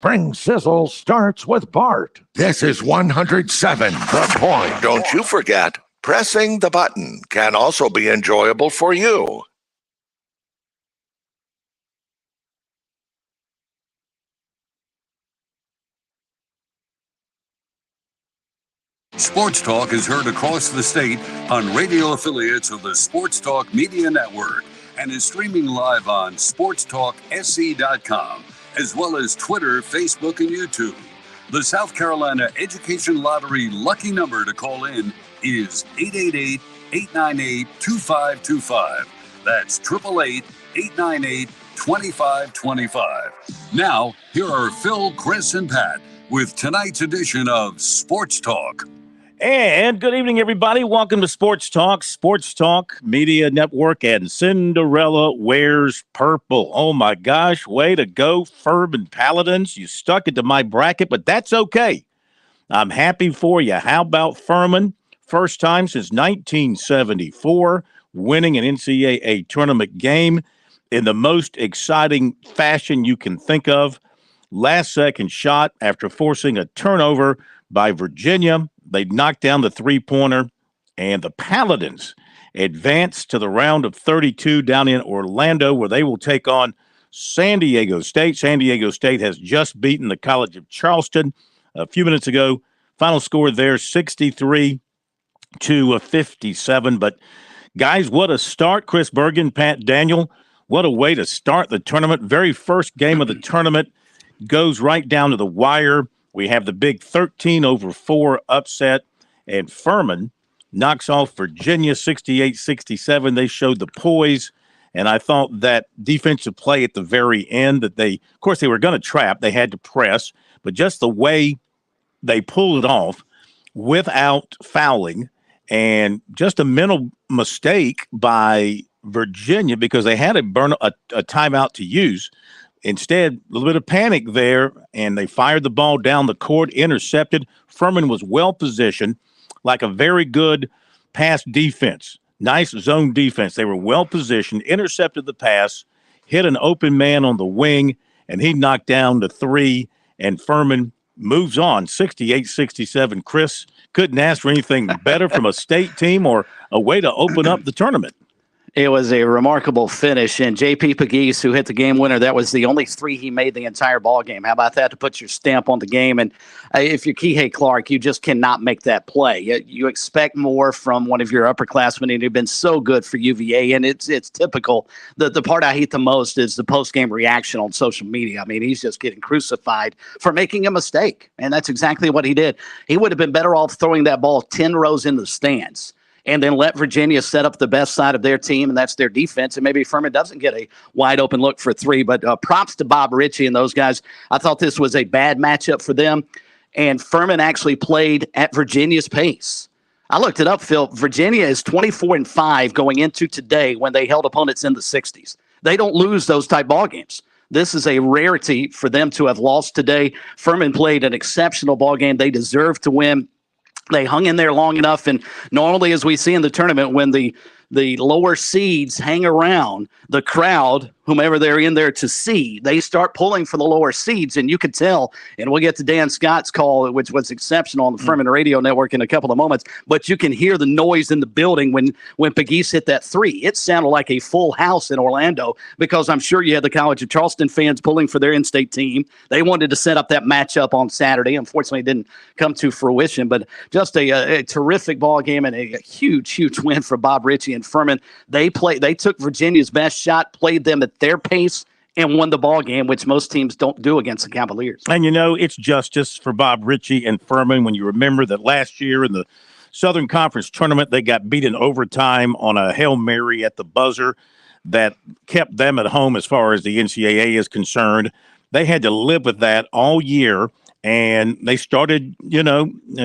Spring Sizzle starts with Bart. This is 107 The Point. Don't you forget, pressing the button can also be enjoyable for you. Sports Talk is heard across the state on radio affiliates of the Sports Talk Media Network and is streaming live on SportsTalkSC.com, as well as Twitter, Facebook, and YouTube. The South Carolina Education Lottery lucky number to call in is 888-898-2525. That's 888-898-2525. Now, here are Phil, Chris, and Pat with tonight's edition of Sports Talk. And good evening, everybody. Welcome to Sports Talk Media Network, and Cinderella Wears Purple. Oh, my gosh. Way to go, Furman Paladins. You stuck it to my bracket, but that's okay. I'm happy for you. How about Furman? First time since 1974, winning an NCAA tournament game in the most exciting fashion you can think of. Last-second shot after forcing a turnover by Virginia. They knocked down the three-pointer, and the Paladins advanced to the round of 32 down in Orlando, where they will take on San Diego State. San Diego State has just beaten the College of Charleston a few minutes ago. Final score there, 63-57. But, guys, what a start. Chris Bergen, Pat Daniel, what a way to start the tournament. Very first game of the tournament goes right down to the wire. We have the big 13-4 upset, and Furman knocks off Virginia 68-67. They showed the poise, and I thought that defensive play at the very end that of course, they were going to trap. They had to press, but just the way they pulled it off without fouling, and just a mental mistake by Virginia because they had a timeout to use. Instead, a little bit of panic there, and they fired the ball down the court, intercepted. Furman was well-positioned, like a very good pass defense, nice zone defense. They were well-positioned, intercepted the pass, hit an open man on the wing, and he knocked down the three, and Furman moves on, 68-67. Chris, couldn't ask for anything better from a state team or a way to open up the tournament. It was a remarkable finish, and J.P. Pegues, who hit the game winner, that was the only three he made the entire ball game. How about that to put your stamp on the game? And if you're Kihei Clark, you just cannot make that play. You expect more from one of your upperclassmen, and he'd been so good for UVA, and it's typical. The part I hate the most is the post-game reaction on social media. I mean, he's just getting crucified for making a mistake, and that's exactly what he did. He would have been better off throwing that ball 10 rows in the stands and then let Virginia set up the best side of their team, and that's their defense. And maybe Furman doesn't get a wide-open look for three. But props to Bob Ritchie and those guys. I thought this was a bad matchup for them, and Furman actually played at Virginia's pace. I looked it up, Phil. Virginia is 24-5 going into today when they held opponents in the 60s. They don't lose those type ball games. This is a rarity for them to have lost today. Furman played an exceptional ball game. They deserve to win. They hung in there long enough, and normally, as we see in the tournament, when the lower seeds hang around, the crowd, whomever they're in there to see, they start pulling for the lower seeds, and you could tell, and we'll get to Dan Scott's call, which was exceptional on the Furman Radio Network in a couple of moments, but you can hear the noise in the building when Pegues hit that three. It sounded like a full house in Orlando, because I'm sure you had the College of Charleston fans pulling for their in-state team. They wanted to set up that matchup on Saturday. Unfortunately, it didn't come to fruition, but just a terrific ball game and a huge win for Bob Ritchie and Furman. They took Virginia's best shot, played them at their pace, and won the ball game, which most teams don't do against the Cavaliers. And, it's justice for Bob Ritchie and Furman when you remember that last year in the Southern Conference tournament, they got beat in overtime on a Hail Mary at the buzzer that kept them at home as far as the NCAA is concerned. They had to live with that all year, and they started,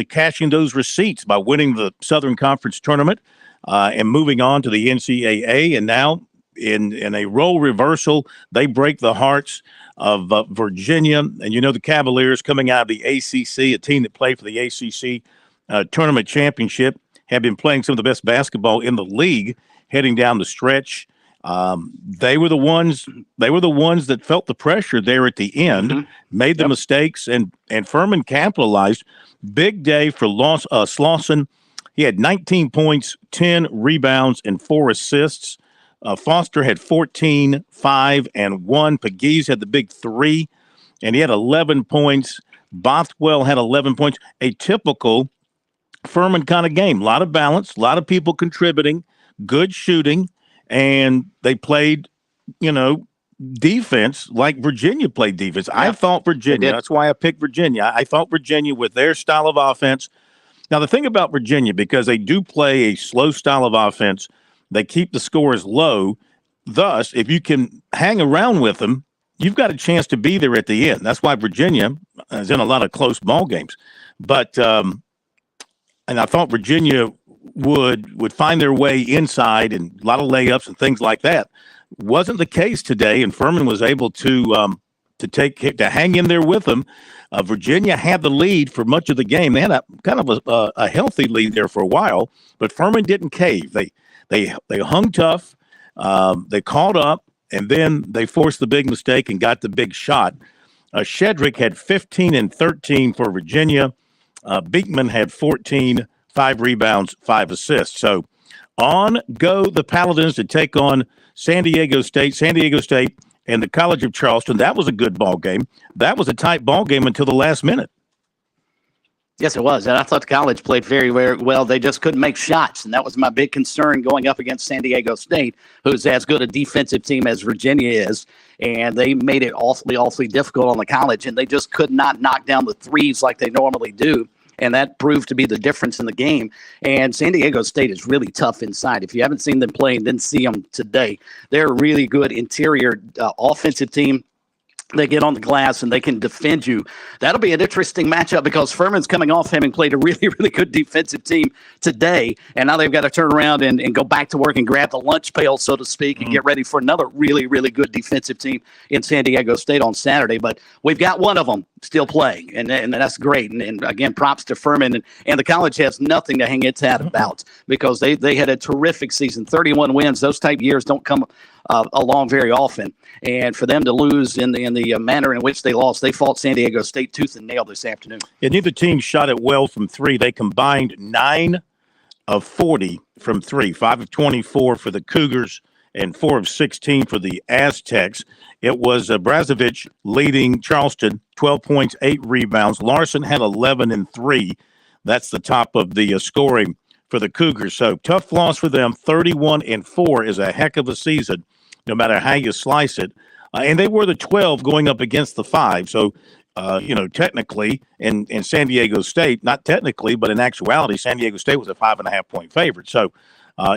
cashing those receipts by winning the Southern Conference tournament and moving on to the NCAA, and now in a role reversal, they break the hearts of Virginia. And the Cavaliers coming out of the ACC, a team that played for the ACC tournament championship, have been playing some of the best basketball in the league heading down the stretch. They were the ones that felt the pressure there at the end, made the mistakes, and Furman capitalized. Big day for Slauson. He had 19 points, 10 rebounds, and 4 assists. Foster had 14, 5, and 1. Pegues had the big 3, and he had 11 points. Bothwell had 11 points. A typical Furman kind of game. A lot of balance, a lot of people contributing, good shooting, and they played, defense like Virginia played defense. Yeah, I thought Virginia, that's why I picked Virginia. I thought Virginia with their style of offense. Now, the thing about Virginia, because they do play a slow style of offense, they keep the scores low. Thus, if you can hang around with them, you've got a chance to be there at the end. That's why Virginia is in a lot of close ball games. But and I thought Virginia would find their way inside and a lot of layups and things like that. Wasn't the case today, and Furman was able to hang in there with them. Virginia had the lead for much of the game. They had a kind of a healthy lead there for a while, but Furman didn't cave. They hung tough. They caught up, and then they forced the big mistake and got the big shot. Shedrick had 15 and 13 for Virginia. Beekman had 14, 5 rebounds, 5 assists. So on go the Paladins to take on San Diego State. San Diego State and the College of Charleston. That was a good ball game. That was a tight ball game until the last minute. Yes, it was. And I thought the College played very, very well. They just couldn't make shots. And that was my big concern going up against San Diego State, who's as good a defensive team as Virginia is. And they made it awfully difficult on the College. And they just could not knock down the threes like they normally do. And that proved to be the difference in the game. And San Diego State is really tough inside. If you haven't seen them play and didn't see them today, they're a really good interior offensive team. They get on the glass and they can defend you. That'll be an interesting matchup because Furman's coming off having played a really, really good defensive team today. And now they've got to turn around and go back to work and grab the lunch pail, so to speak, and get ready for another really, really good defensive team in San Diego State on Saturday. But we've got one of them still playing, and that's great. And again, props to Furman. And the College has nothing to hang its hat about because they had a terrific season, 31 wins. Those type years don't come along very often. And for them to lose in the manner in which they lost, they fought San Diego State tooth and nail this afternoon. Yeah, neither team shot it well from three. They combined 9 of 40 from three, 5 of 24 for the Cougars and 4 of 16 for the Aztecs. It was Brazovic leading Charleston, 12 points, 8 rebounds. Larson had 11 and 3. That's the top of the scoring for the Cougars. So tough loss for them. 31 and 4 is a heck of a season, no matter how you slice it. And they were the 12 going up against the 5. So, technically, in San Diego State, not technically, but in actuality, San Diego State was a 5.5-point favorite. So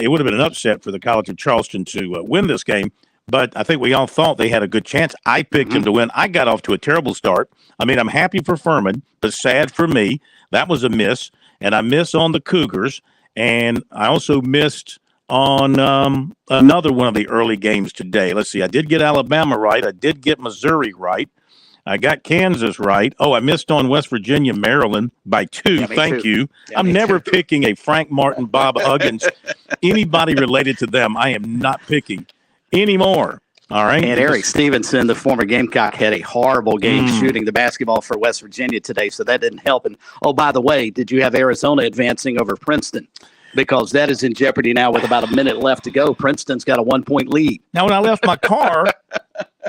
it would have been an upset for the College of Charleston to win this game. But I think we all thought they had a good chance. I picked them to win. I got off to a terrible start. I mean, I'm happy for Furman, but sad for me. That was a miss. And I missed on the Cougars. And I also missed on another one of the early games today. Let's see. I did get Alabama right. I did get Missouri right. I got Kansas right. Oh, I missed on West Virginia, Maryland by 2. Yeah, Thank too. you. Yeah, I'm never picking a Frank Martin, Bob Huggins, anybody related to them. I am not picking anymore. All right. And Eric Stevenson, the former Gamecock, had a horrible game shooting the basketball for West Virginia today, so that didn't help. And, oh, by the way, did you have Arizona advancing over Princeton? Because that is in jeopardy now with about a minute left to go. Princeton's got a 1-point lead. Now, when I left my car,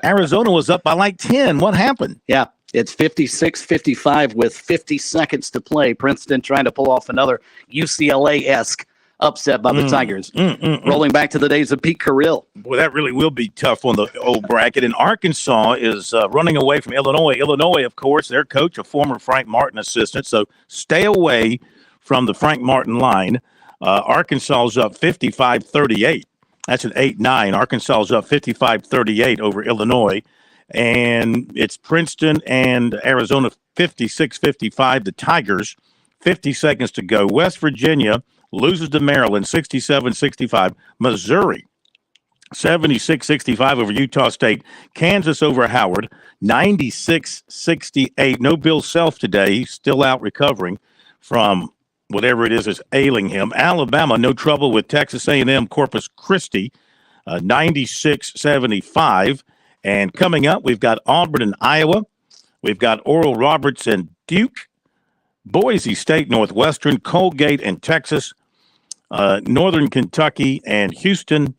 Arizona was up by like 10. What happened? Yeah, it's 56-55 with 50 seconds to play. Princeton trying to pull off another UCLA-esque upset by the Tigers. Rolling back to the days of Pete Carrill. Boy, that really will be tough on the old bracket. And Arkansas is running away from Illinois. Illinois, of course, their coach, a former Frank Martin assistant. So stay away from the Frank Martin line. Arkansas is up 55-38. That's an 8-9. Arkansas is up 55-38 over Illinois. And it's Princeton and Arizona 56-55. The Tigers, 50 seconds to go. West Virginia loses to Maryland 67-65. Missouri 76-65 over Utah State. Kansas over Howard 96-68. No Bill Self today. He's still out recovering from whatever it is ailing him. Alabama, no trouble with Texas A&M Corpus Christi. 96-75. And coming up, we've got Auburn and Iowa. We've got Oral Roberts and Duke, Boise State, Northwestern, Colgate and Texas, Northern Kentucky and Houston,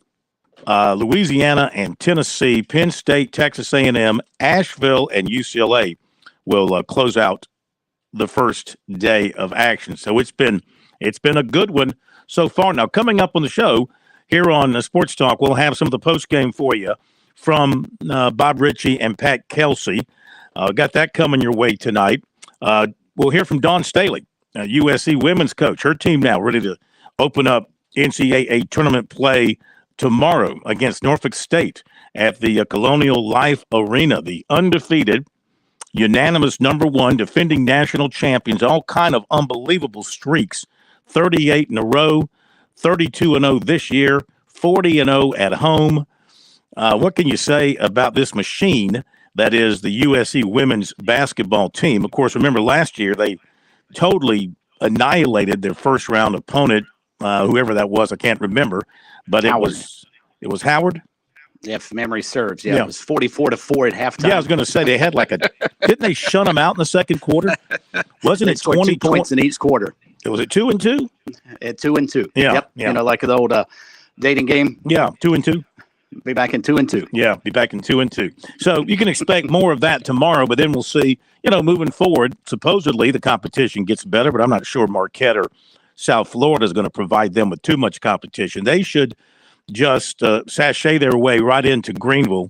Louisiana and Tennessee, Penn State, Texas A&M, Asheville, and UCLA will close out the first day of action. So it's been a good one so far. Now, coming up on the show here on Sports Talk, we'll have some of the post game for you from Bob Ritchie and Pat Kelsey. Got that coming your way tonight. We'll hear from Dawn Staley, USC women's coach. Her team now ready to open up NCAA tournament play tomorrow against Norfolk State at the Colonial Life Arena. The undefeated, unanimous #1 defending national champions, all kind of unbelievable streaks, 38 in a row, 32-0 this year, 40-0 at home. What can you say about this machine that is the USC women's basketball team? Of course, remember last year they totally annihilated their first round opponent, whoever that was, I can't remember, but it was Howard. Yeah, if memory serves. Yeah, it was 44-4 at halftime. Yeah, I was going to say they had didn't they shut them out in the second quarter? Wasn't it 20 points in each quarter? Was it 2-2? At 2-2. Yeah, yep. Yeah. Like the old dating game. Yeah, 2-2. Be back in 2-2. Yeah, be back in 2-2. So you can expect more of that tomorrow, but then we'll see, moving forward, supposedly the competition gets better, but I'm not sure Marquette or South Florida is going to provide them with too much competition. They should just sashay their way right into Greenville,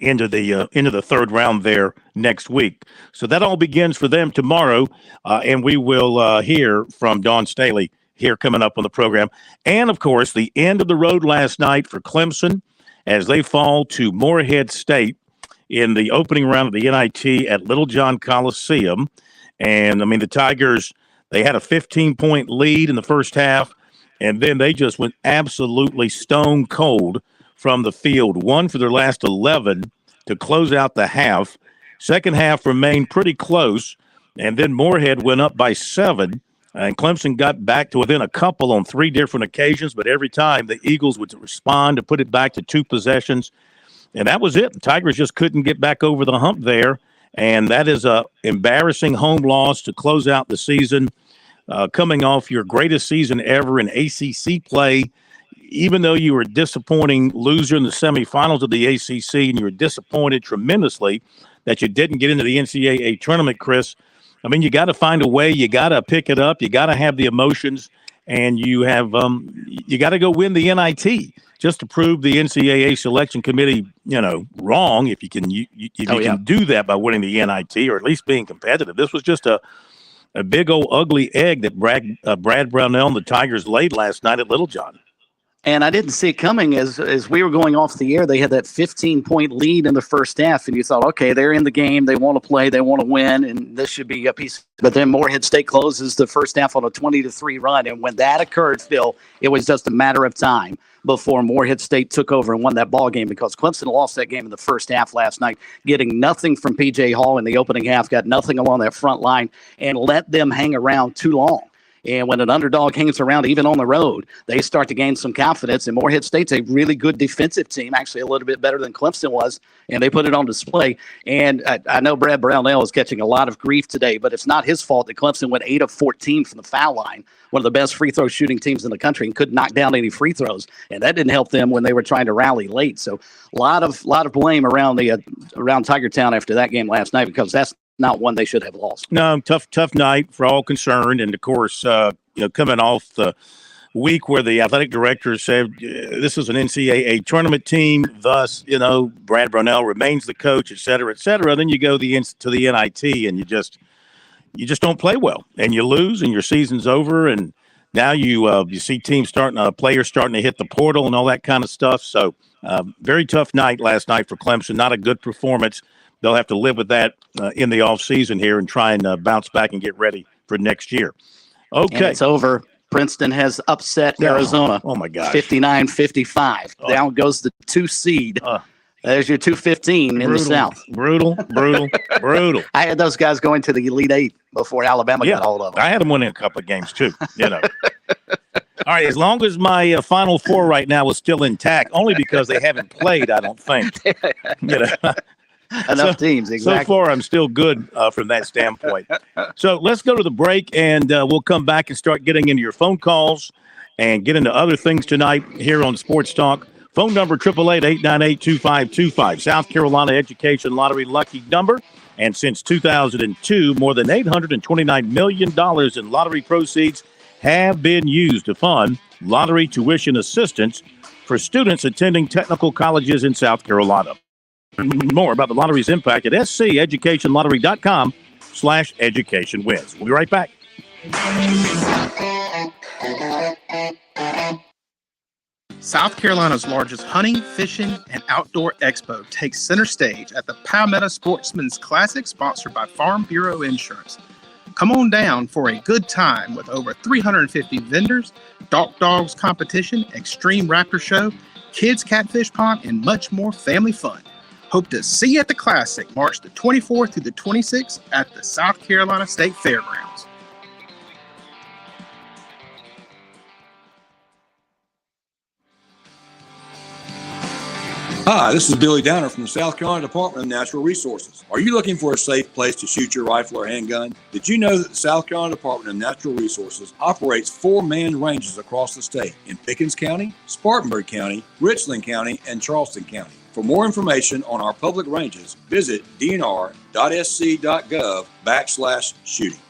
into the third round there next week. So that all begins for them tomorrow, and we will hear from Dawn Staley here coming up on the program. And, of course, the end of the road last night for Clemson as they fall to Morehead State in the opening round of the NIT at Littlejohn Coliseum. And, the Tigers, they had a 15-point lead in the first half, and then they just went absolutely stone cold from the field. 1 for their last 11 to close out the half. Second half remained pretty close, and then Morehead went up by 7. And Clemson got back to within a couple on 3 different occasions, but every time the Eagles would respond to put it back to 2 possessions. And that was it. The Tigers just couldn't get back over the hump there. And that is a embarrassing home loss to close out the season, coming off your greatest season ever in ACC play. Even though you were a disappointing loser in the semifinals of the ACC and you were disappointed tremendously that you didn't get into the NCAA tournament, Chris, you got to find a way. You got to pick it up. You got to have the emotions, and you have you got to go win the NIT just to prove the NCAA selection committee, wrong. If you can, you can do that by winning the NIT or at least being competitive. This was just a big old ugly egg that Brad Brownell and the Tigers laid last night at Littlejohn. And I didn't see it coming as we were going off the air. They had that 15-point lead in the first half, and you thought, okay, they're in the game. They want to play. They want to win, and this should be a piece. But then Morehead State closes the first half on a 20-3 run, and when that occurred, Phil, it was just a matter of time before Morehead State took over and won that ball game because Clemson lost that game in the first half last night, getting nothing from P.J. Hall in the opening half, got nothing along that front line, and let them hang around too long. And when an underdog hangs around, even on the road, they start to gain some confidence. And Morehead State's a really good defensive team, actually a little bit better than Clemson was, and they put it on display. And I know Brad Brownell is catching a lot of grief today, but it's not his fault that Clemson went 8 of 14 from the foul line, one of the best free throw shooting teams in the country, and couldn't knock down any free throws. And that didn't help them when they were trying to rally late. So a lot of blame around around Tiger Town after that game last night because that's not one they should have lost. No, tough night for all concerned. And, of course, coming off the week where the athletic director said this is an NCAA tournament team, thus, Brad Brownell remains the coach, et cetera, then you go to the NIT and you just don't play well. And you lose and your season's over. And now you see players starting to hit the portal and all that kind of stuff. So very tough night last night for Clemson. Not a good performance. They'll have to live with that in the offseason here and try and bounce back and get ready for next year. Okay. And it's over. Princeton has upset Arizona. Oh, my gosh. 59-55. Down goes the 2 seed. There's your 215 in the South. Brutal. I had those guys going to the Elite Eight before Alabama got hold of them. I had them winning a couple of games, too, All right, as long as my Final Four right now is still intact, only because they haven't played, I don't think. Enough teams, exactly. So far, I'm still good from that standpoint. So let's go to the break, and we'll come back and start getting into your phone calls and get into other things tonight here on Sports Talk. Phone number 888-898-2525, South Carolina Education Lottery lucky number. And since 2002, more than $829 million in lottery proceeds have been used to fund lottery tuition assistance for students attending technical colleges in South Carolina. More about the lottery's impact at sceducationlottery.com/educationwins. We'll be right back. South Carolina's largest hunting, fishing, and outdoor expo takes center stage at the Palmetto Sportsman's Classic, sponsored by Farm Bureau Insurance. Come on down for a good time with over 350 vendors, dogs competition, extreme raptor show, kids catfish pond, and much more family fun. Hope to see you at the Classic, March the 24th through the 26th at the South Carolina State Fairgrounds. Hi, this is Billy Downer from the South Carolina Department of Natural Resources. Are you looking for a safe place to shoot your rifle or handgun? Did you know that the South Carolina Department of Natural Resources operates 4 manned ranges across the state in Pickens County, Spartanburg County, Richland County, and Charleston County? For more information on our public ranges, visit dnr.sc.gov/shooting.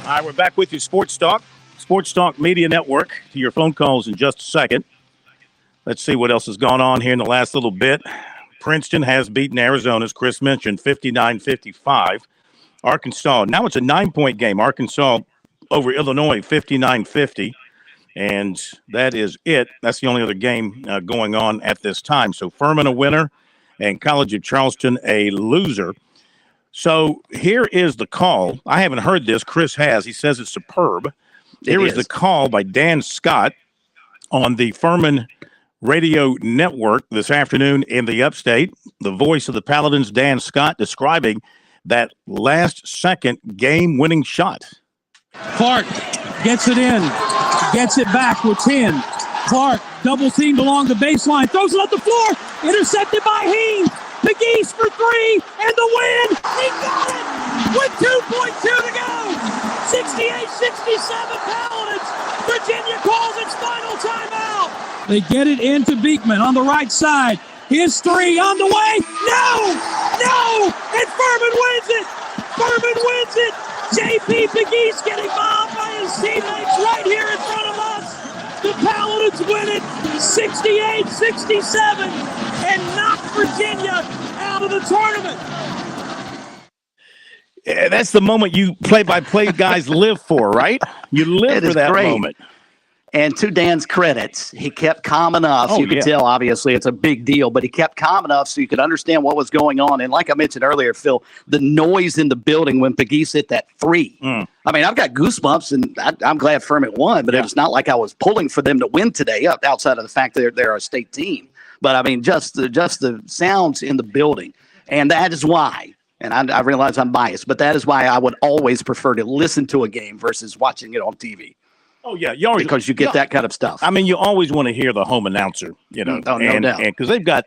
All right, we're back with you, Sports Talk Media Network, to your phone calls in just a second. Let's see what else has gone on here in the last little bit. Princeton has beaten Arizona, as Chris mentioned, 59-55. Arkansas, now it's a 9-point game. Arkansas over Illinois, 59-50. And that is it. That's the only other game going on at this time. So Furman a winner and College of Charleston a loser. So here is the call. I haven't heard this. Chris has. He says it's superb. Here is the call by Dan Scott on the Furman Radio Network this afternoon in the Upstate. The voice of the Paladins, Dan Scott, describing that last-second game-winning shot. Clark gets it in, gets it back with 10. Clark double-teamed along the baseline, throws it up the floor, intercepted by Haynes. McGee's for 3, and the win! He got it! With 2.2 to go! 68-67 Paladins! Virginia calls its final timeout! They get it into Beekman on the right side. His 3 on the way! No! No! And Furman wins it! Furman wins it! J.P. McGee's getting bombed by his teammates right here in front of us! The Paladins win it 68-67 and knock Virginia out of the tournament. Yeah, that's the moment you play-by-play guys live for, right? You live for that moment. And to Dan's credits, he kept calm enough. You could tell, obviously, it's a big deal, but he kept calm enough so you could understand what was going on. And like I mentioned earlier, Phil, the noise in the building when Pegues hit that 3. I mean, I've got goosebumps, and I'm glad Furman won, but it's not like I was pulling for them to win today, outside of the fact that they're a state team. But, I mean, just the sounds in the building. And that is why, and I realize I'm biased, but that is why I would always prefer to listen to a game versus watching it on TV. Oh, yeah. You always, because you get that kind of stuff. I mean, you always want to hear the home announcer, you know. No doubt. Because they've got,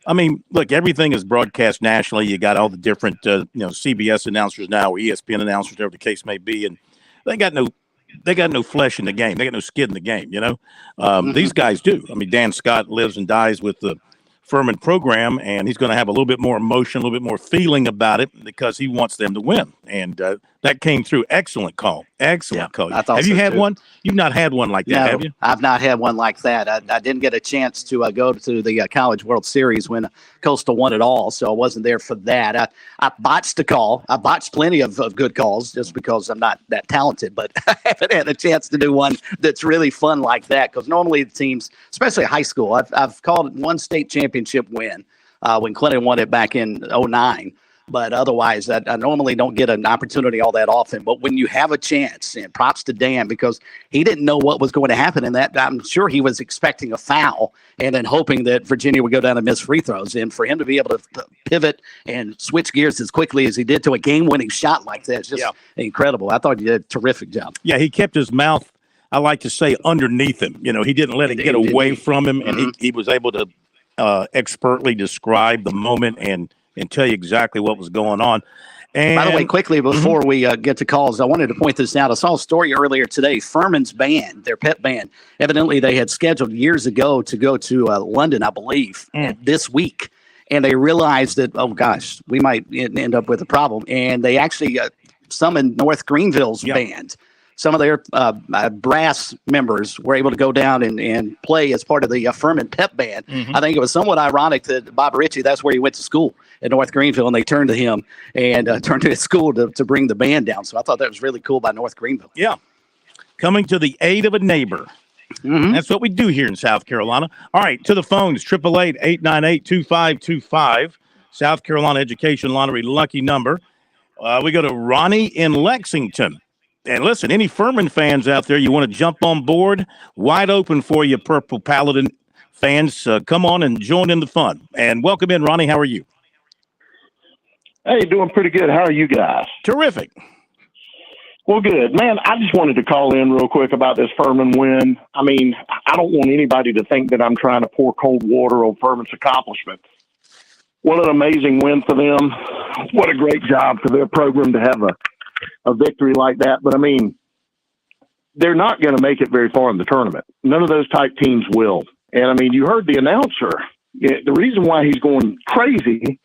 I mean, look, everything is broadcast nationally. You got all the different, CBS announcers now, or ESPN announcers, whatever the case may be. And they got no flesh in the game. They got no skin in the game, you know. These guys do. I mean, Dan Scott lives and dies with the Furman program, and he's going to have a little bit more emotion, a little bit more feeling about it because he wants them to win. And That came through. Excellent call. Excellent call. I thought Have you so, had too. one? You've not had one like that, No, have you? I've not had one like that. I didn't get a chance to go to the College World Series when Coastal won it all, so I wasn't there for that. I botched a call. I botched plenty of good calls just because I'm not that talented, but I haven't had a chance to do one that's really fun like that because normally the teams, especially high school, I've called one state championship win when Clinton won it back in 2009. But otherwise, I normally don't get an opportunity all that often. But when you have a chance, and props to Dan, because he didn't know what was going to happen in that. I'm sure he was expecting a foul and then hoping that Virginia would go down and miss free throws. And for him to be able to pivot and switch gears as quickly as he did to a game-winning shot like that is just incredible. I thought he did a terrific job. Yeah, he kept his mouth, I like to say, underneath him. You know, he didn't let it get away from him, and he was able to expertly describe the moment and tell you exactly what was going on. And by the way, quickly before we get to calls, I wanted to point this out. I saw a story earlier today. Furman's band, their pep band, evidently they had scheduled years ago to go to London, I believe, this week. And they realized that, oh, gosh, we might end up with a problem. And they actually summoned North Greenville's band. Some of their brass members were able to go down and play as part of the Furman pep band. I think it was somewhat ironic that Bob Ritchie, that's where he went to school at North Greenville, and they turned to him and turned to his school to bring the band down. So I thought that was really cool by North Greenville. Yeah. Coming to the aid of a neighbor. That's what we do here in South Carolina. All right, to the phones, 888-898-2525, South Carolina Education Lottery lucky number. We go to Ronnie in Lexington. And listen, any Furman fans out there, you want to jump on board? Wide open for you, Purple Paladin fans. Come on and join in the fun. And welcome in, Ronnie. How are you? Hey, doing pretty good. How are you guys? Terrific. Well, good. Man, I just wanted to call in real quick about this Furman win. I mean, I don't want anybody to think that I'm trying to pour cold water on Furman's accomplishment. What an amazing win for them. What a great job for their program to have a victory like that. But, I mean, they're not going to make it very far in the tournament. None of those type teams will. And, I mean, you heard the announcer. The reason why he's going crazy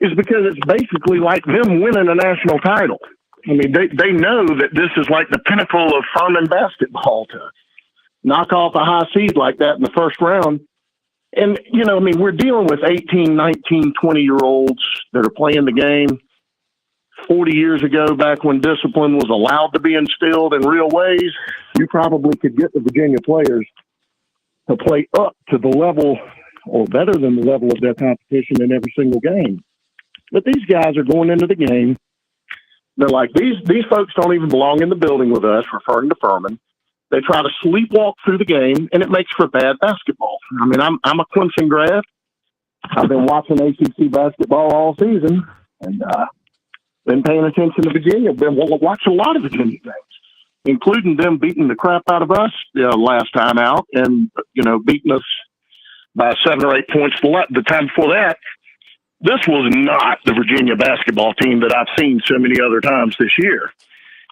is because it's basically like them winning a national title. I mean, they know that this is like the pinnacle of Furman basketball to knock off a high seed like that in the first round. And, you know, I mean, we're dealing with 18, 19, 20-year-olds that are playing the game. 40 years ago, back when discipline was allowed to be instilled in real ways, you probably could get the Virginia players to play up to the level or better than the level of their competition in every single game. But these guys are going into the game. They're like, these folks don't even belong in the building with us, referring to Furman. They try to sleepwalk through the game, and it makes for bad basketball. I mean, I'm a Clemson grad. I've been watching ACC basketball all season, and been paying attention to Virginia. Been watching a lot of Virginia games, including them beating the crap out of us last time out, and beating us by 7 or 8 points the time before that. This was not the Virginia basketball team that I've seen so many other times this year,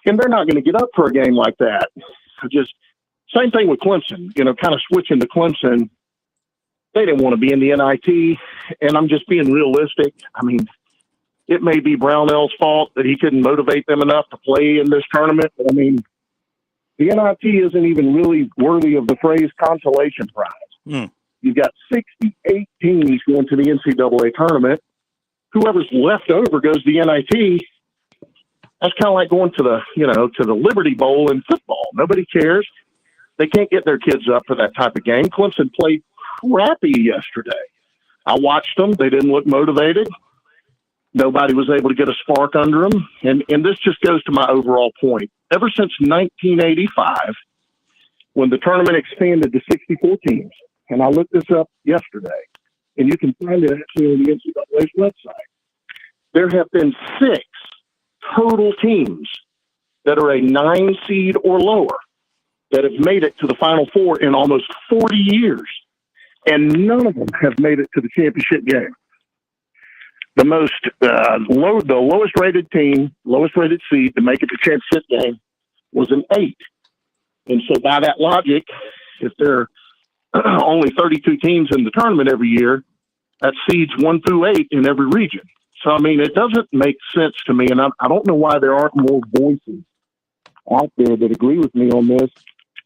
and they're not going to get up for a game like that. Just same thing with Clemson. Kind of switching to Clemson. They didn't want to be in the NIT, and I'm just being realistic. I mean, it may be Brownell's fault that he couldn't motivate them enough to play in this tournament. But I mean, the NIT isn't even really worthy of the phrase consolation prize. You've got 68 teams going to the NCAA tournament. Whoever's left over goes to the NIT. That's kind of like going to the Liberty Bowl in football. Nobody cares. They can't get their kids up for that type of game. Clemson played crappy yesterday. I watched them. They didn't look motivated. Nobody was able to get a spark under them. And this just goes to my overall point. Ever since 1985, when the tournament expanded to 64 teams, and I looked this up yesterday, and you can find it actually on the NCAA's website, there have been 6 total teams that are a 9 seed or lower that have made it to the Final Four in almost 40 years, and none of them have made it to the championship game. The lowest rated team, lowest rated seed to make it to the championship game was an 8. And so by that logic, if there are only 32 teams in the tournament every year, that seeds 1 through 8 in every region. So, I mean, it doesn't make sense to me, and I don't know why there aren't more voices out there that agree with me on this.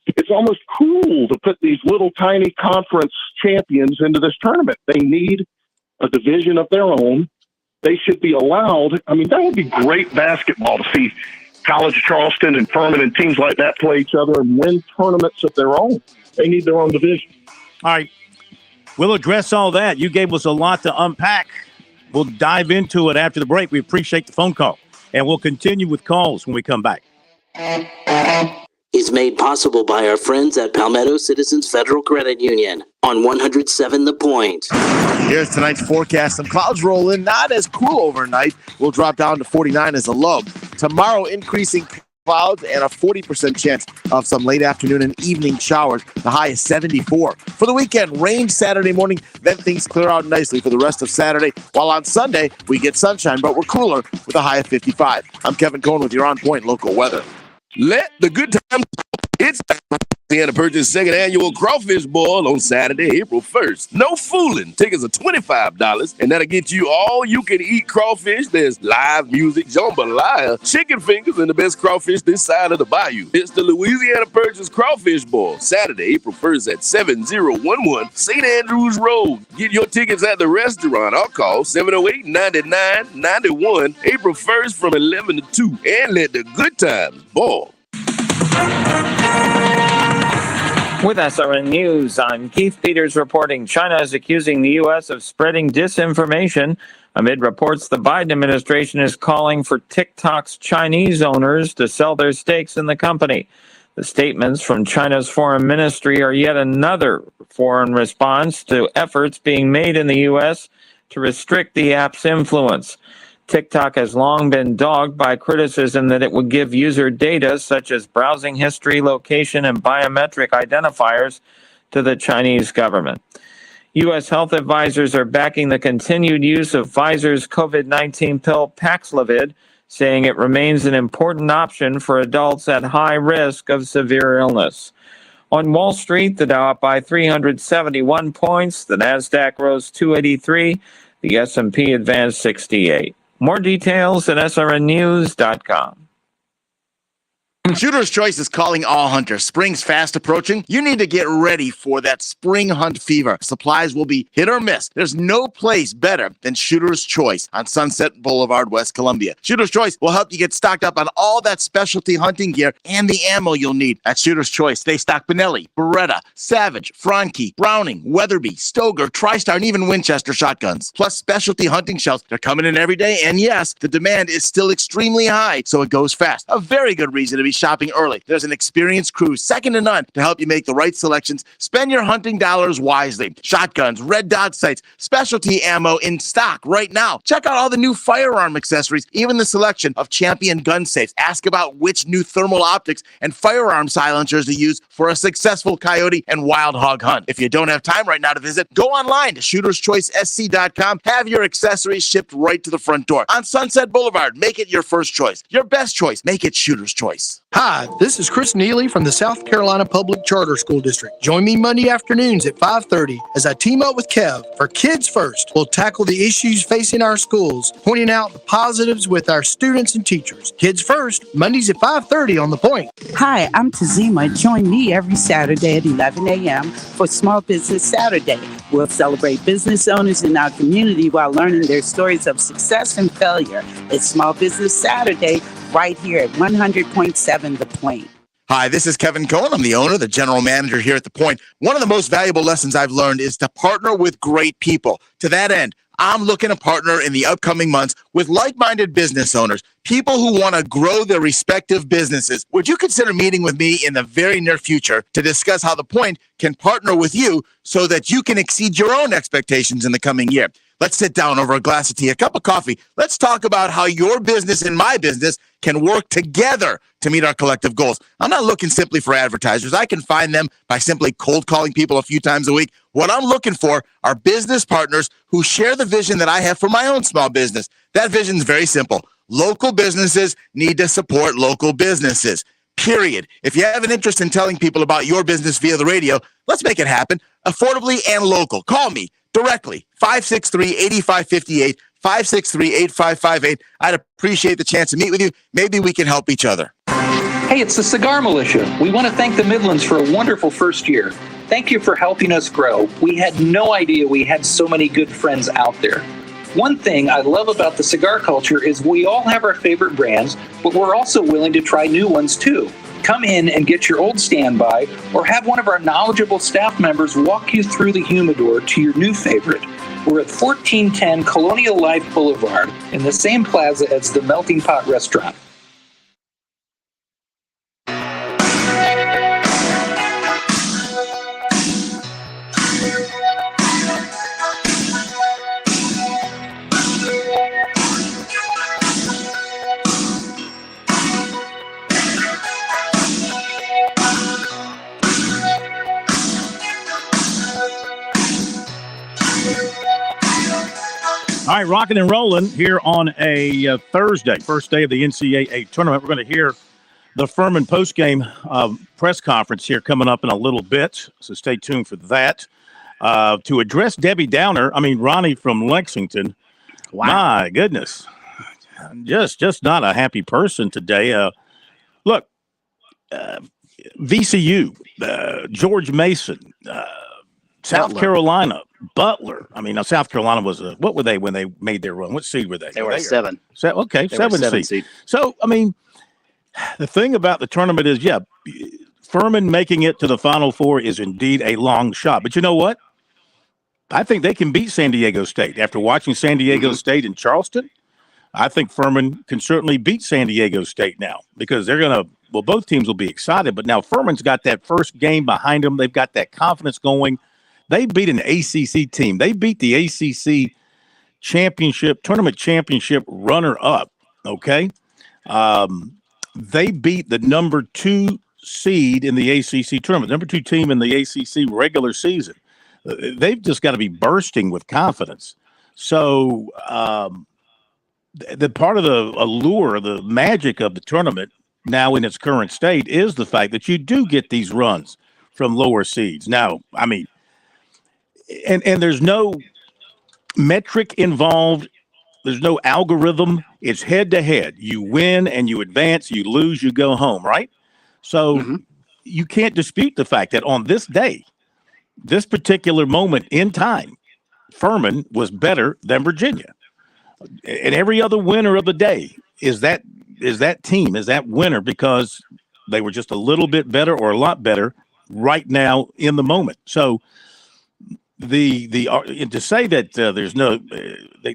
It's almost cruel to put these little tiny conference champions into this tournament. They need a division of their own. They should be allowed. I mean, that would be great basketball to see College of Charleston and Furman and teams like that play each other and win tournaments of their own. They need their own division. All right. We'll address all that. You gave us a lot to unpack. We'll dive into it after the break. We appreciate the phone call, and we'll continue with calls when we come back. Is made possible by our friends at Palmetto Citizens Federal Credit Union on 107 The Point. Here's tonight's forecast. Some clouds roll in, not as cool overnight. We'll drop down to 49 as a low. Tomorrow, increasing clouds and a 40% chance of some late afternoon and evening showers. The high is 74. For the weekend, rain Saturday morning, then things clear out nicely for the rest of Saturday. While on Sunday, we get sunshine, but we're cooler with a high of 55. I'm Kevin Cohen with your On Point local weather. Let the good times. It's time to purchase second annual crawfish boil on Saturday, April 1st. No fooling. Tickets are $25, and that'll get you all you can eat crawfish. There's live music, jambalaya, chicken fingers, and the best crawfish this side of the bayou. It's the Louisiana Purchase Crawfish Boil, Saturday, April 1st at 7011 St. Andrews Road. Get your tickets at the restaurant. I'll call 708-9991 April 1st from 11 to 2, and let the good times boil. With SRN News, I'm Keith Peters reporting China is accusing the U.S. of spreading disinformation amid reports the Biden administration is calling for TikTok's Chinese owners to sell their stakes in the company. The statements from China's foreign ministry are yet another foreign response to efforts being made in the U.S. to restrict the app's influence. TikTok has long been dogged by criticism that it would give user data such as browsing history, location, and biometric identifiers to the Chinese government. U.S. health advisors are backing the continued use of Pfizer's COVID-19 pill Paxlovid, saying it remains an important option for adults at high risk of severe illness. On Wall Street, the Dow up by 371 points, the Nasdaq rose 283, the S&P advanced 68. More details at srnnews.com. Shooter's Choice is calling all hunters. Spring's fast approaching. You need to get ready for that spring hunt fever. Supplies will be hit or miss. There's no place better than Shooter's Choice on Sunset Boulevard, West Columbia. Shooter's Choice will help you get stocked up on all that specialty hunting gear and the ammo you'll need. At Shooter's Choice, they stock Benelli, Beretta, Savage, Franke, Browning, Weatherby, Stoger, TriStar, and even Winchester shotguns. Plus specialty hunting shells. They're coming in every day, and yes, the demand is still extremely high, so it goes fast. A very good reason to be shopping early. There's an experienced crew, second to none, to help you make the right selections. Spend your hunting dollars wisely. Shotguns, red dot sights, specialty ammo in stock right now. Check out all the new firearm accessories, even the selection of Champion gun safes. Ask about which new thermal optics and firearm silencers to use for a successful coyote and wild hog hunt. If you don't have time right now to visit, go online to shooterschoicesc.com. Have your accessories shipped right to the front door. On Sunset Boulevard, make it your first choice. Your best choice. Make it Shooter's Choice. Hi, this is Chris Neely from the South Carolina Public Charter School District. Join me Monday afternoons at 5:30 as I team up with Kev for Kids First. We'll tackle the issues facing our schools, pointing out the positives with our students and teachers. Kids First, Mondays at 5:30 on The Point. Hi, I'm Tazima. Join me every Saturday at 11 a.m. for Small Business Saturday. We'll celebrate business owners in our community while learning their stories of success and failure. It's Small Business Saturday right here at 100.7 The Point. Hi, this is Kevin Cohen. I'm the owner, the general manager here at The Point. One of the most valuable lessons I've learned is to partner with great people. To that end, I'm looking to partner in the upcoming months with like-minded business owners, people who want to grow their respective businesses. Would you consider meeting with me in the very near future to discuss how The Point can partner with you so that you can exceed your own expectations in the coming year? Let's sit down over a glass of tea, a cup of coffee. Let's talk about how your business and my business can work together to meet our collective goals. I'm not looking simply for advertisers. I can find them by simply cold calling people a few times a week. What I'm looking for are business partners who share the vision that I have for my own small business. That vision is very simple. Local businesses need to support local businesses. Period. If you have an interest in telling people about your business via the radio, let's make it happen affordably and local. Call me directly, 563-8558, 563-8558. I'd appreciate the chance to meet with you. Maybe we can help each other. Hey, it's the Cigar Militia. We want to thank the Midlands for a wonderful first year. Thank you for helping us grow. We had no idea we had so many good friends out there. One thing I love about the cigar culture is we all have our favorite brands, but we're also willing to try new ones too. Come in and get your old standby or have one of our knowledgeable staff members walk you through the humidor to your new favorite. We're at 1410 Colonial Life Boulevard in the same plaza as the Melting Pot Restaurant. All right, rocking and rolling here on a Thursday, first day of the NCAA tournament. We're going to hear the Furman postgame press conference here coming up in a little bit, so stay tuned for that. To address Debbie Downer, Ronnie from Lexington. Wow. My goodness. Just not a happy person today. Look, VCU, George Mason, South Carolina, Butler. Now South Carolina was what were they when they made their run? What seed were they? They were 7. Okay, they 7 seed. So, the thing about the tournament is, Furman making it to the Final Four is indeed a long shot. But you know what? I think they can beat San Diego State. After watching San Diego State in Charleston, I think Furman can certainly beat San Diego State now because they're going to – both teams will be excited. But now Furman's got that first game behind them. They've got that confidence going. They beat an ACC team. They beat the ACC tournament championship runner-up, okay? They beat the number 2 seed in the ACC tournament, number 2 team in the ACC regular season. They've just got to be bursting with confidence. So the part of the allure, the magic of the tournament now in its current state is the fact that you do get these runs from lower seeds. Now, and there's no metric involved. There's no algorithm. It's head-to-head. You win and you advance. You lose, you go home, right? So you can't dispute the fact that on this day, this particular moment in time, Furman was better than Virginia. And every other winner of the day is that winner because they were just a little bit better or a lot better right now in the moment. So to say that there's no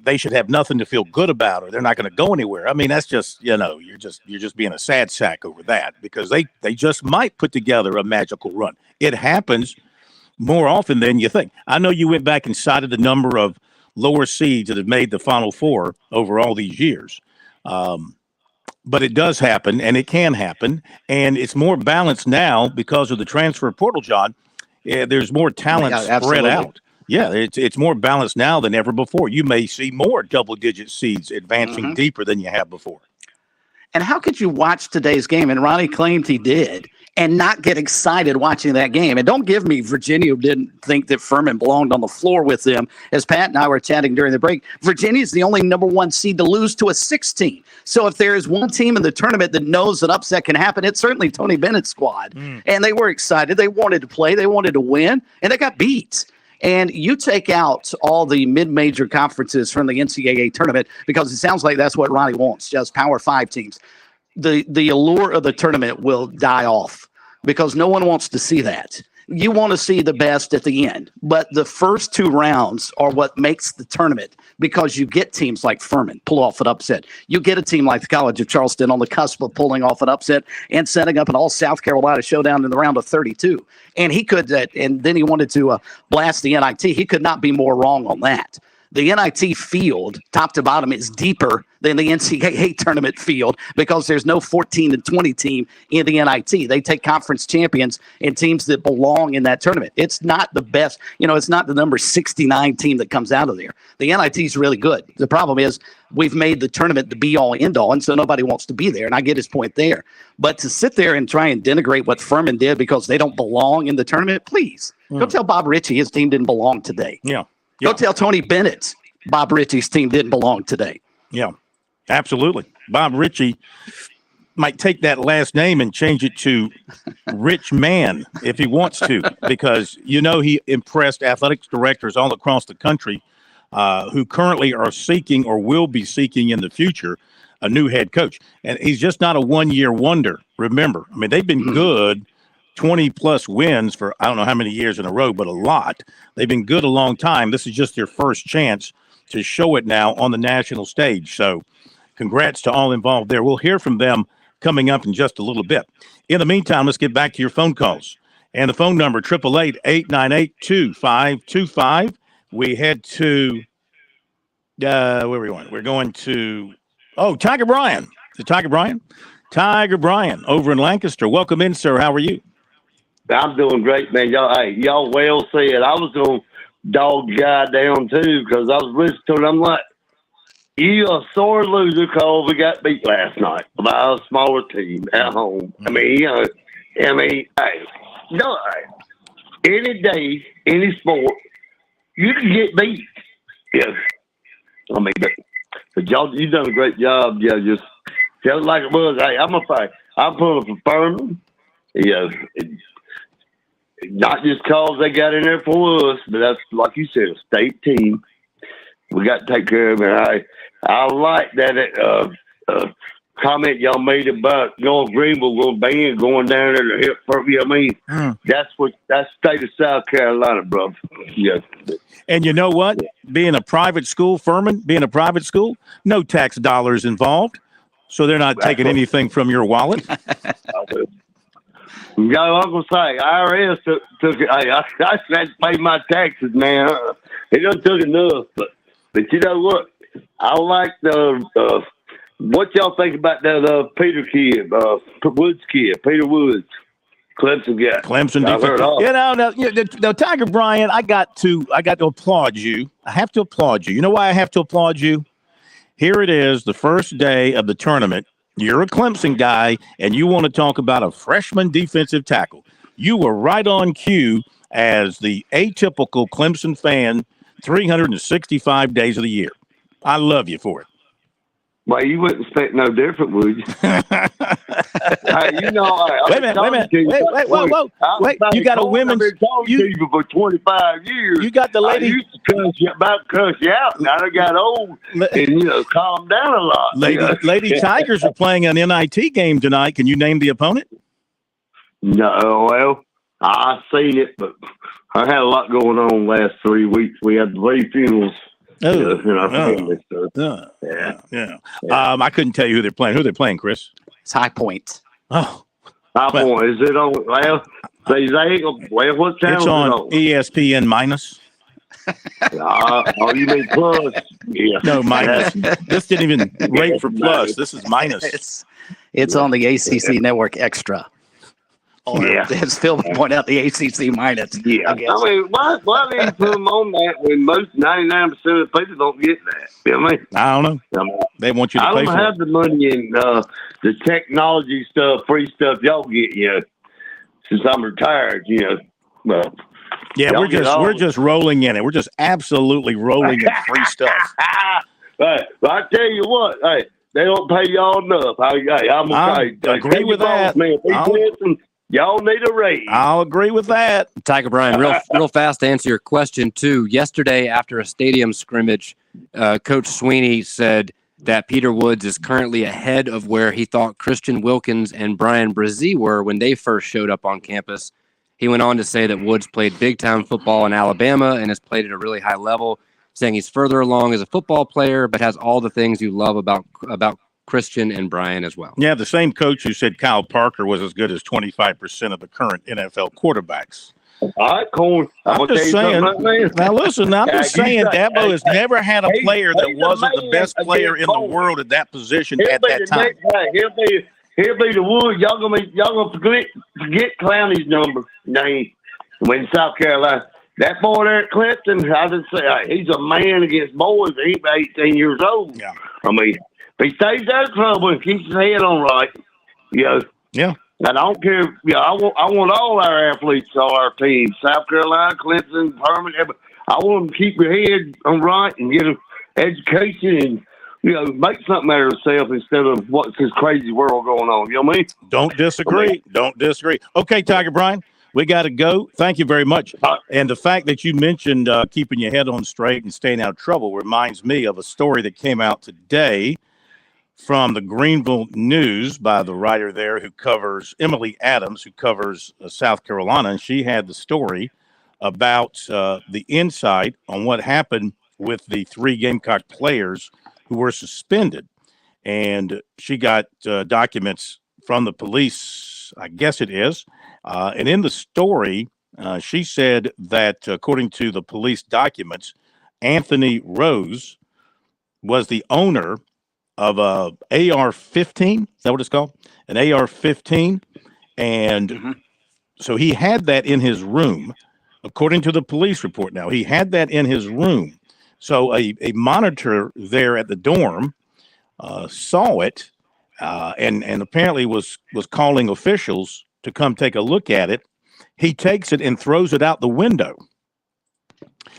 they should have nothing to feel good about or they're not going to go anywhere. That's just you're just being a sad sack over that because they just might put together a magical run. It happens more often than you think. I know you went back and cited the number of lower seeds that have made the Final Four over all these years. But it does happen, and it can happen, and it's more balanced now because of the transfer portal, John. There's more talent spread out. Yeah, it's more balanced now than ever before. You may see more double-digit seeds advancing deeper than you have before. And how could you watch today's game, and Ronnie claimed he did, and not get excited watching that game? And don't give me Virginia didn't think that Furman belonged on the floor with them. As Pat and I were chatting during the break, Virginia is the only number 1 seed to lose to a 16. So if there is one team in the tournament that knows an upset can happen, it's certainly Tony Bennett's squad. And they were excited. They wanted to play. They wanted to win, and they got beat. And you take out all the mid-major conferences from the NCAA tournament because it sounds like that's what Ronnie wants, just Power 5 teams. The allure of the tournament will die off because no one wants to see that. You want to see the best at the end, but the first 2 rounds are what makes the tournament because you get teams like Furman pull off an upset. You get a team like the College of Charleston on the cusp of pulling off an upset and setting up an all South Carolina showdown in the round of 32. And he could, and then he wanted to blast the NIT. He could not be more wrong on that. The NIT field, top to bottom, is deeper than the NCAA tournament field because there's no 14 and 20 team in the NIT. They take conference champions and teams that belong in that tournament. It's not the best. It's not the number 69 team that comes out of there. The NIT is really good. The problem is we've made the tournament the be-all, end-all, and so nobody wants to be there, and I get his point there. But to sit there and try and denigrate what Furman did because they don't belong in the tournament, please. Go tell Bob Ritchie his team didn't belong today. Yeah. Go tell Tony Bennett Bob Ritchie's team didn't belong today. Yeah, absolutely. Bob Ritchie might take that last name and change it to Rich Man if he wants to, because, he impressed athletics directors all across the country who currently are seeking or will be seeking in the future a new head coach. And he's just not a one-year wonder. Remember, I mean, they've been good, 20-plus wins for I don't know how many years in a row, but a lot. They've been good a long time. This is just their first chance to show it now on the national stage. So congrats to all involved there. We'll hear from them coming up in just a little bit. In the meantime, let's get back to your phone calls. And the phone number, 888-898-2525. We head to, where are we going? We're going to, Tiger Bryan. Is it Tiger Bryan? Tiger Bryan over in Lancaster. Welcome in, sir. How are you? I'm doing great, man. Y'all well said. I was going to dog guy down, too, because I was listening to it. I'm like, you a sore loser because we got beat last night by a smaller team at home. I mean, hey, any day, any sport, you can get beat. Yeah. I mean, but y'all, you done a great job. Yeah, just tell it like it was. Hey, I'm pulling for Furman. Yeah. Not just because they got in there for us, but that's, like you said, a state team. We got to take care of it. I like that comment y'all made about going Greenville, going band, going down there to help. That's state of South Carolina, bro. Yeah. And you know what? Being a private school, Furman, no tax dollars involved, so they're not taking anything from your wallet. No, I'm gonna say IRS took it. I had to pay my taxes, man. It done took enough, but you know what? I like the what y'all think about that Peter kid, Woods kid, Peter Woods, Clemson guy. Clemson defense. No, Tiger Bryan. I got to applaud you. I have to applaud you. You know why I have to applaud you? Here it is, the first day of the tournament. You're a Clemson guy, and you want to talk about a freshman defensive tackle. You were right on cue as the atypical Clemson fan 365 days of the year. I love you for it. Well, you wouldn't expect no different, would you? Hey, wait a minute. Wait, you got a women's. I've been talking to you for 25 years. You got the lady. I used to cuss you out. Now I got old and, calm down a lot. Lady Tigers are playing an NIT game tonight. Can you name the opponent? No, well, I seen it, but I had a lot going on last 3 weeks. We had 3 funerals. I couldn't tell you who they're playing. Who they're playing, Chris? It's High Point. Oh, High Point. Is it on? Well, what channel it's on ESPN minus. You mean plus? Yeah. No, minus. This didn't even rate for plus. This is minus. It's on the ACC Network Extra. As Phil pointed out, the ACC minus. Yeah. I mean, why they put them on that when most 99% of the people don't get that? You know what I mean? I don't know. They want you to pay for it. I don't have the money in the technology stuff, free stuff y'all get, since I'm retired, Well, yeah, we're just rolling in it. We're just absolutely rolling in free stuff. Right. But I tell you what, hey, they don't pay y'all enough. I'm okay. I agree with that. Man. Y'all need a raise. I'll agree with that. Tiger Bryan, real fast to answer your question, too. Yesterday, after a stadium scrimmage, Coach Sweeney said that Peter Woods is currently ahead of where he thought Christian Wilkins and Brian Brzee were when they first showed up on campus. He went on to say that Woods played big-time football in Alabama and has played at a really high level, saying he's further along as a football player, but has all the things you love about Christian and Brian as well. Yeah, the same coach who said Kyle Parker was as good as 25% of the current NFL quarterbacks. All right, cool. I'm just saying. Now, listen, I'm just saying Dabo has never had a player that wasn't the best player in the world at that position at that time. He'll be the Wood. Y'all gonna forget Clowney's name when South Carolina. That boy there at Clemson, I just say he's a man against boys. He's 18 years old. Yeah. I mean, if he stays out of trouble and keeps his head on right, Yeah. And I don't care. I want all our athletes on our team. South Carolina, Clemson, Herman. I want them to keep your head on right and get them. education and, make something out of herself instead of what's this crazy world going on. You know what I mean? Don't disagree. Don't disagree. Okay, Tiger Brian, we got to go. Thank you very much. And the fact that you mentioned keeping your head on straight and staying out of trouble reminds me of a story that came out today from the Greenville News by the writer there who covers, Emily Adams, who covers South Carolina. And she had the story about the insight on what happened with the 3 Gamecock players who were suspended. And she got documents from the police, I guess it is. And in the story, she said that according to the police documents, Anthony Rose was the owner of a AR-15. Is that what it's called? An AR-15. And so he had that in his room, according to the police report. Now, he had that in his room. So a monitor there at the dorm saw it and apparently was calling officials to come take a look at it. He takes it and throws it out the window.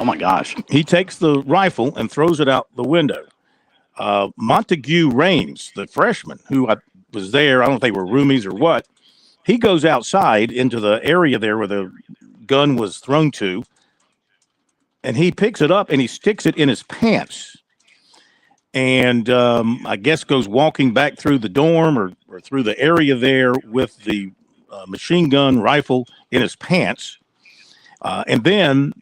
Oh, my gosh. He takes the rifle and throws it out the window. Montague Raines, the freshman who was there, I don't know if they were roomies or what, he goes outside into the area there where the gun was thrown to, and he picks it up and he sticks it in his pants. And I guess goes walking back through the dorm or through the area there with the machine gun rifle in his pants. And then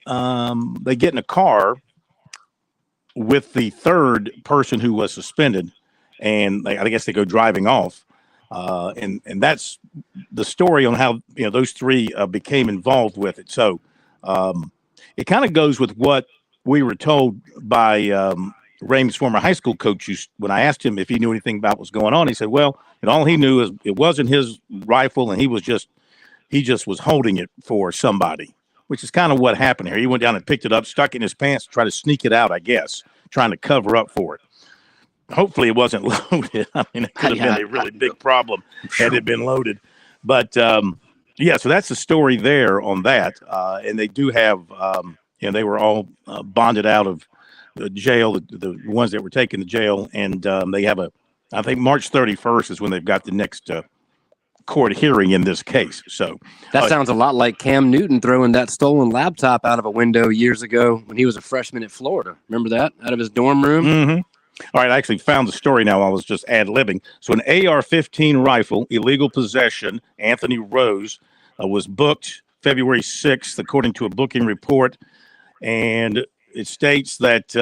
they get in a car with the 3rd person who was suspended, and I guess they go driving off. And that's the story on how those 3 became involved with it. So it kind of goes with what we were told by Raymond's former high school coach. When I asked him if he knew anything about what's going on, he said, well, all he knew is it wasn't his rifle, and he just was holding it for somebody, which is kind of what happened here. He went down and picked it up, stuck it in his pants, tried to sneak it out, I guess, trying to cover up for it. Hopefully it wasn't loaded. I mean, it could have been a really big problem had it been loaded. But, yeah, so that's the story there on that. And they do have, they were all bonded out of the jail, the ones that were taken to jail. And they have I think March 31st is when they've got the next court hearing in this case. So that sounds a lot like Cam Newton throwing that stolen laptop out of a window years ago when he was a freshman at Florida. Remember that? Out of his dorm room? Mm-hmm. All right, I actually found the story now. I was just ad-libbing. So an AR-15 rifle, illegal possession, Anthony Rose, was booked February 6th, according to a booking report. And it states that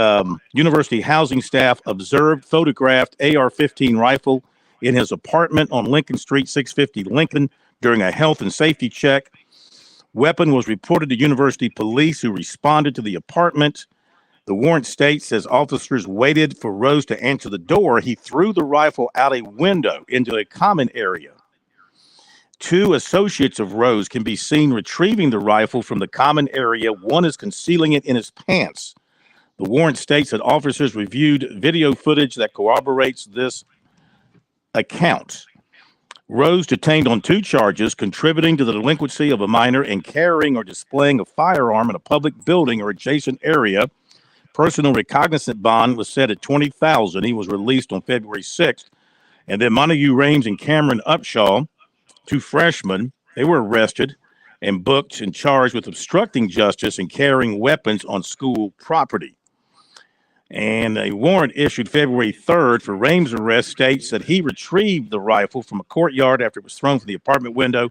university housing staff observed, photographed AR-15 rifle in his apartment on Lincoln Street, 650 Lincoln, during a health and safety check. Weapon was reported to university police, who responded to the apartment. The warrant states, as officers waited for Rose to answer the door, he threw the rifle out a window into a common area. 2 associates of Rose can be seen retrieving the rifle from the common area. One is concealing it in his pants. The warrant states that officers reviewed video footage that corroborates this account. Rose detained on 2 charges: contributing to the delinquency of a minor and carrying or displaying a firearm in a public building or adjacent area. Personal recognizant bond was set at $20,000. He was released on February 6th. And then Montague Raines and Cameron Upshaw, 2 freshmen, they were arrested and booked and charged with obstructing justice and carrying weapons on school property. And a warrant issued February 3rd for Raines' arrest states that he retrieved the rifle from a courtyard after it was thrown from the apartment window.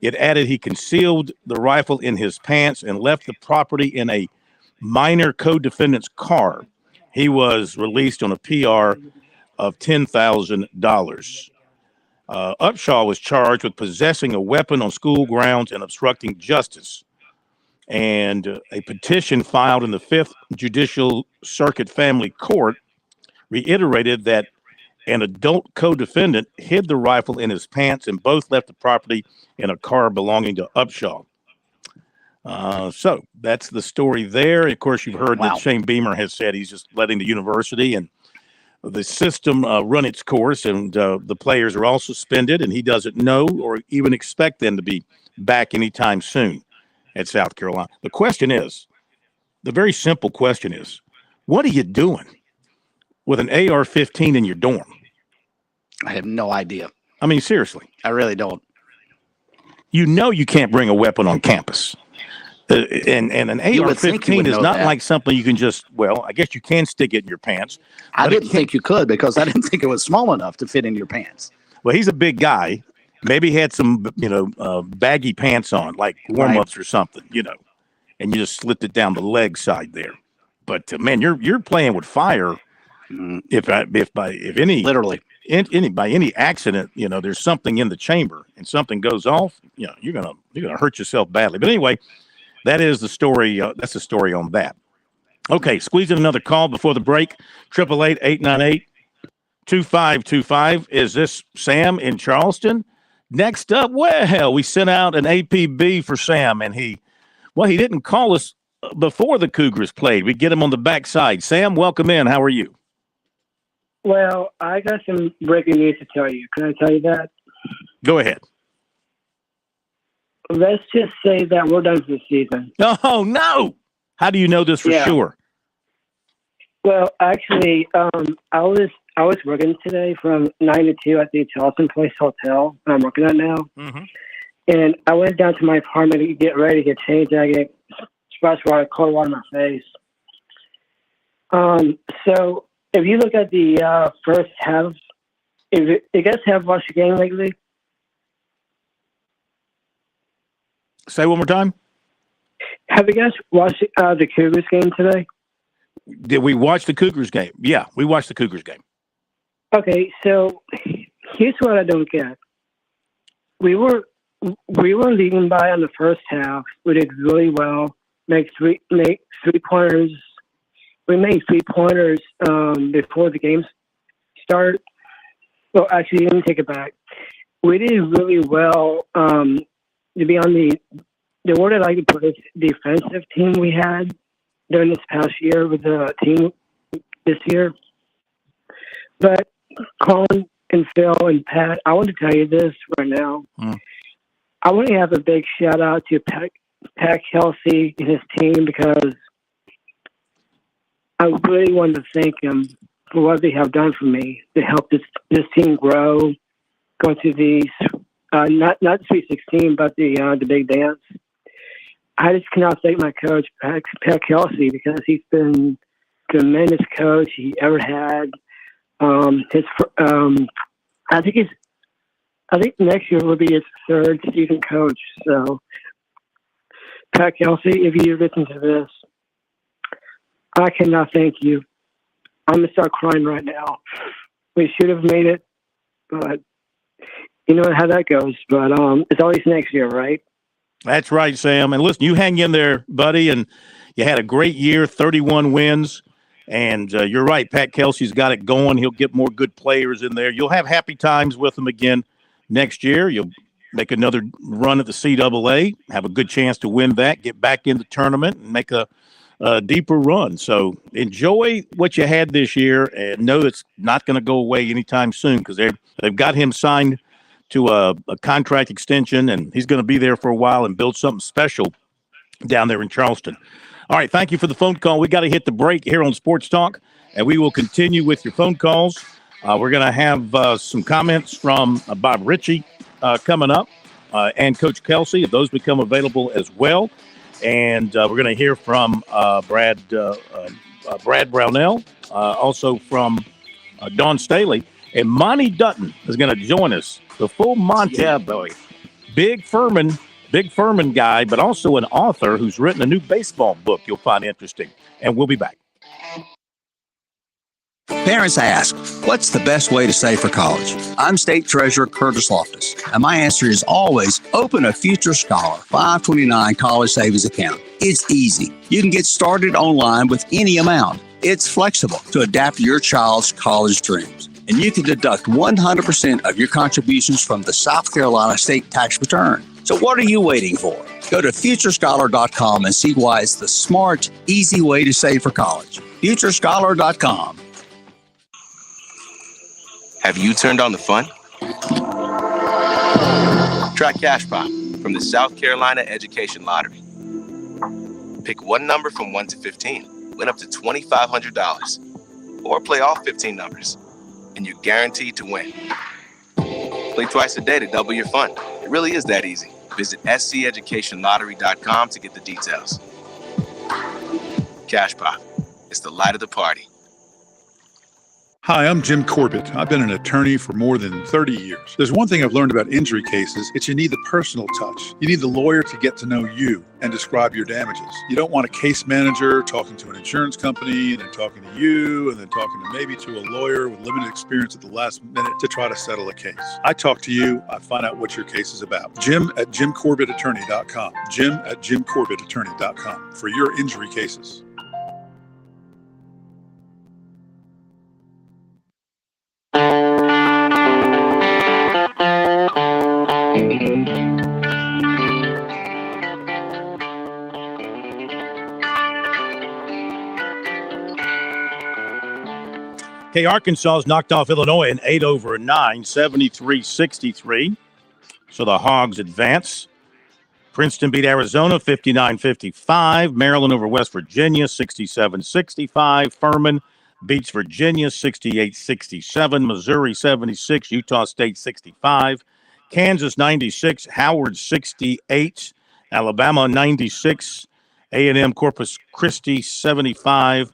It added he concealed the rifle in his pants and left the property in a minor co-defendant's car. He was released on a PR of $10,000. Upshaw was charged with possessing a weapon on school grounds and obstructing justice. And a petition filed in the 5th Judicial Circuit Family Court reiterated that an adult co-defendant hid the rifle in his pants, and both left the property in a car belonging to Upshaw. So that's the story there. Of course, you've heard that Shane Beamer has said he's just letting the university and the system run its course, and the players are all suspended, and he doesn't know or even expect them to be back anytime soon at South Carolina. The question is, the very simple question is, what are you doing? with an AR-15 in your dorm? I have no idea. I mean, seriously. I really don't. You know you can't bring a weapon on campus. And an AR-15 is not like something you can just, well, I guess you can stick it in your pants. I didn't think you could because I didn't think it was small enough to fit in your pants. Well, he's a big guy. Maybe he had some, baggy pants on, like warm-ups or something, and you just slipped it down the leg side there. But man, you're playing with fire. If by any accident, there's something in the chamber and something goes off, you're gonna hurt yourself badly. But anyway, that is the story. That's the story on that. Okay, squeeze in another call before the break. 888-898-2525. Is this Sam in Charleston? Next up, well, we sent out an APB for Sam, and he didn't call us before the Cougars played. We get him on the backside. Sam, welcome in. How are you? Well, I got some breaking news to tell you. Can I tell you that? Go ahead. Let's just say that we're done for the season. Oh, no. How do you know this for sure? Well, actually, I was working today from 9 to 2 at the Charleston Place Hotel I'm working at now. Mm-hmm. And I went down to my apartment to get ready to get changed. I get splash water, cold water in my face. So if you look at the first half, you guys have watched the game lately? Say one more time. Have you guys watched the Cougars game today? Did we watch the Cougars game? Yeah, we watched the Cougars game. Okay, so here's what I don't get. We were leading by on the first half. We did really well. Make three pointers. We made 3 pointers before the game started. Well, actually, let me take it back. We did really well to be on the word I like to put is defensive team we had during this past year with the team this year. But Colin and Phil and Pat, I want to tell you this right now. I want to have a big shout out to Pat Kelsey and his team because I really want to thank him for what they have done for me to help this team grow, go to these not Sweet 16, but the big dance. I just cannot thank my coach, Pat Kelsey, because he's been a tremendous coach he ever had. I think next year will be his 3rd season coach. So, Pat Kelsey, if you listen to this, I cannot thank you. I'm gonna start crying right now. We should have made it, but you know how that goes. But it's always next year, right? That's right, Sam. And listen, you hang in there, buddy, and you had a great year, 31 wins. And you're right, Pat Kelsey's got it going. He'll get more good players in there. You'll have happy times with him again next year. You'll make another run at the CAA, have a good chance to win that, get back in the tournament, and make a deeper run. So enjoy what you had this year and know it's not going to go away anytime soon because they've got him signed to a contract extension, and he's going to be there for a while and build something special down there in Charleston. All right, thank you for the phone call. We got to hit the break here on Sports Talk, and we will continue with your phone calls. We're going to have some comments from Bob Ritchie coming up and Coach Kelsey, if those become available as well. And we're going to hear from Brad Brownell, also from Don Staley. And Monty Dutton is going to join us, the full Monty. Yeah, boy. Big Furman guy, but also an author who's written a new baseball book you'll find interesting. And we'll be back. Parents ask, what's the best way to save for college? I'm State Treasurer Curtis Loftus, and my answer is always open a Future Scholar 529 college savings account. It's easy. You can get started online with any amount. It's flexible to adapt to your child's college dreams. And you can deduct 100% of your contributions from the South Carolina state tax return. So what are you waiting for? Go to FutureScholar.com and see why it's the smart, easy way to save for college. FutureScholar.com. Have you turned on the fun? Track Cashpot from the South Carolina Education Lottery. Pick one number from 1 to 15. Win up to $2,500. or play all 15 numbers, and you're guaranteed to win. Play twice a day to double your fun. It really is that easy. Visit SCEducationLottery.com to get the details. Cash Pop. It's the light of the party. Hi, I'm Jim Corbett. I've been an attorney for more than 30 years. There's one thing I've learned about injury cases. It's you need the personal touch. You need the lawyer to get to know you and describe your damages. You don't want a case manager talking to an insurance company and then talking to you and then talking to maybe to a lawyer with limited experience at the last minute to try to settle a case. I talk to you. I find out what your case is about. Jim at JimCorbettAttorney.com. Jim at JimCorbettAttorney.com for your injury cases. Okay, Arkansas has knocked off Illinois in 8 over 9, 73-63. So the Hogs advance. Princeton beat Arizona 59-55. Maryland over West Virginia 67-65. Furman beats Virginia 68-67. Missouri 76. Utah State 65. Kansas 96. Howard 68. Alabama 96. A&M Corpus Christi 75.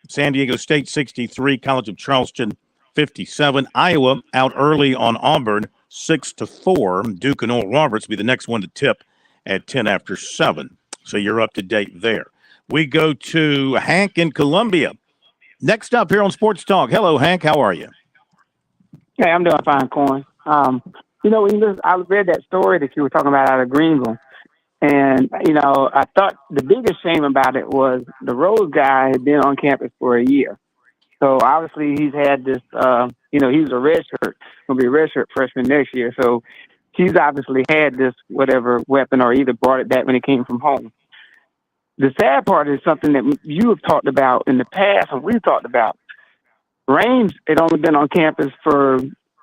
San Diego State 63, College of Charleston 57. Iowa out early on Auburn 6-4. Duke and Oral Roberts be the next one to tip at 10 after 7. So you're up to date there. We go to Hank in Columbia. Next up here on Sports Talk. Hello, Hank. How are you? Hey, I'm doing fine, Corn. I read that story that you were talking about out of Greenville. And, I thought the biggest shame about it was the Rose guy had been on campus for a year. So obviously he's had this, he was a redshirt, going to be a redshirt freshman next year. So he's obviously had this whatever weapon or either brought it back when it came from home. The sad part is something that you have talked about in the past and we've talked about. Raines had only been on campus for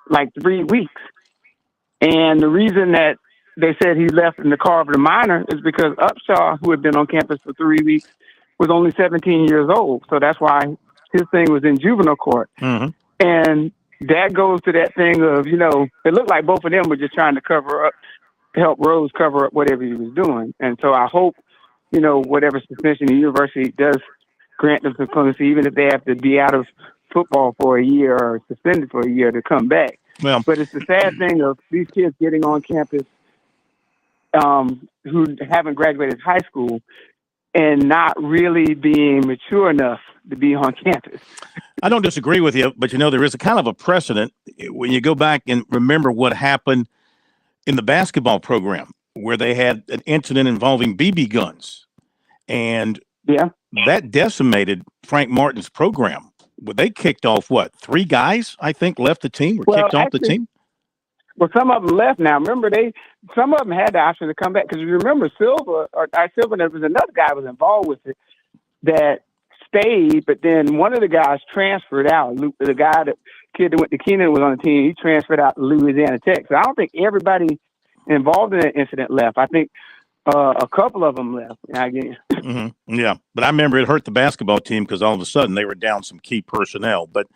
like 3 weeks. And the reason that they said he left in the car of the minor is because Upshaw, who had been on campus for 3 weeks, was only 17 years old. So that's why his thing was in juvenile court. Mm-hmm. And that goes to that thing of, it looked like both of them were just trying to cover up, help Rose cover up whatever he was doing. And so I hope, whatever suspension the university does grant them some clemency, even if they have to be out of football for a year or suspended for a year to come back. Well, but it's the sad thing of these kids getting on campus who haven't graduated high school and not really being mature enough to be on campus. I don't disagree with you, but there is a kind of a precedent when you go back and remember what happened in the basketball program where they had an incident involving BB guns. And that decimated Frank Martin's program. They kicked off, 3 guys, I think, left the team or kicked off the team? Well, some of them left now. Remember, some of them had the option to come back because you remember Silva, there was another guy was involved with it that stayed, but then one of the guys transferred out. The kid that went to Keenan was on the team. He transferred out to Louisiana Tech. So I don't think everybody involved in that incident left. I think a couple of them left. Mm-hmm. Yeah, but I remember it hurt the basketball team because all of a sudden they were down some key personnel. But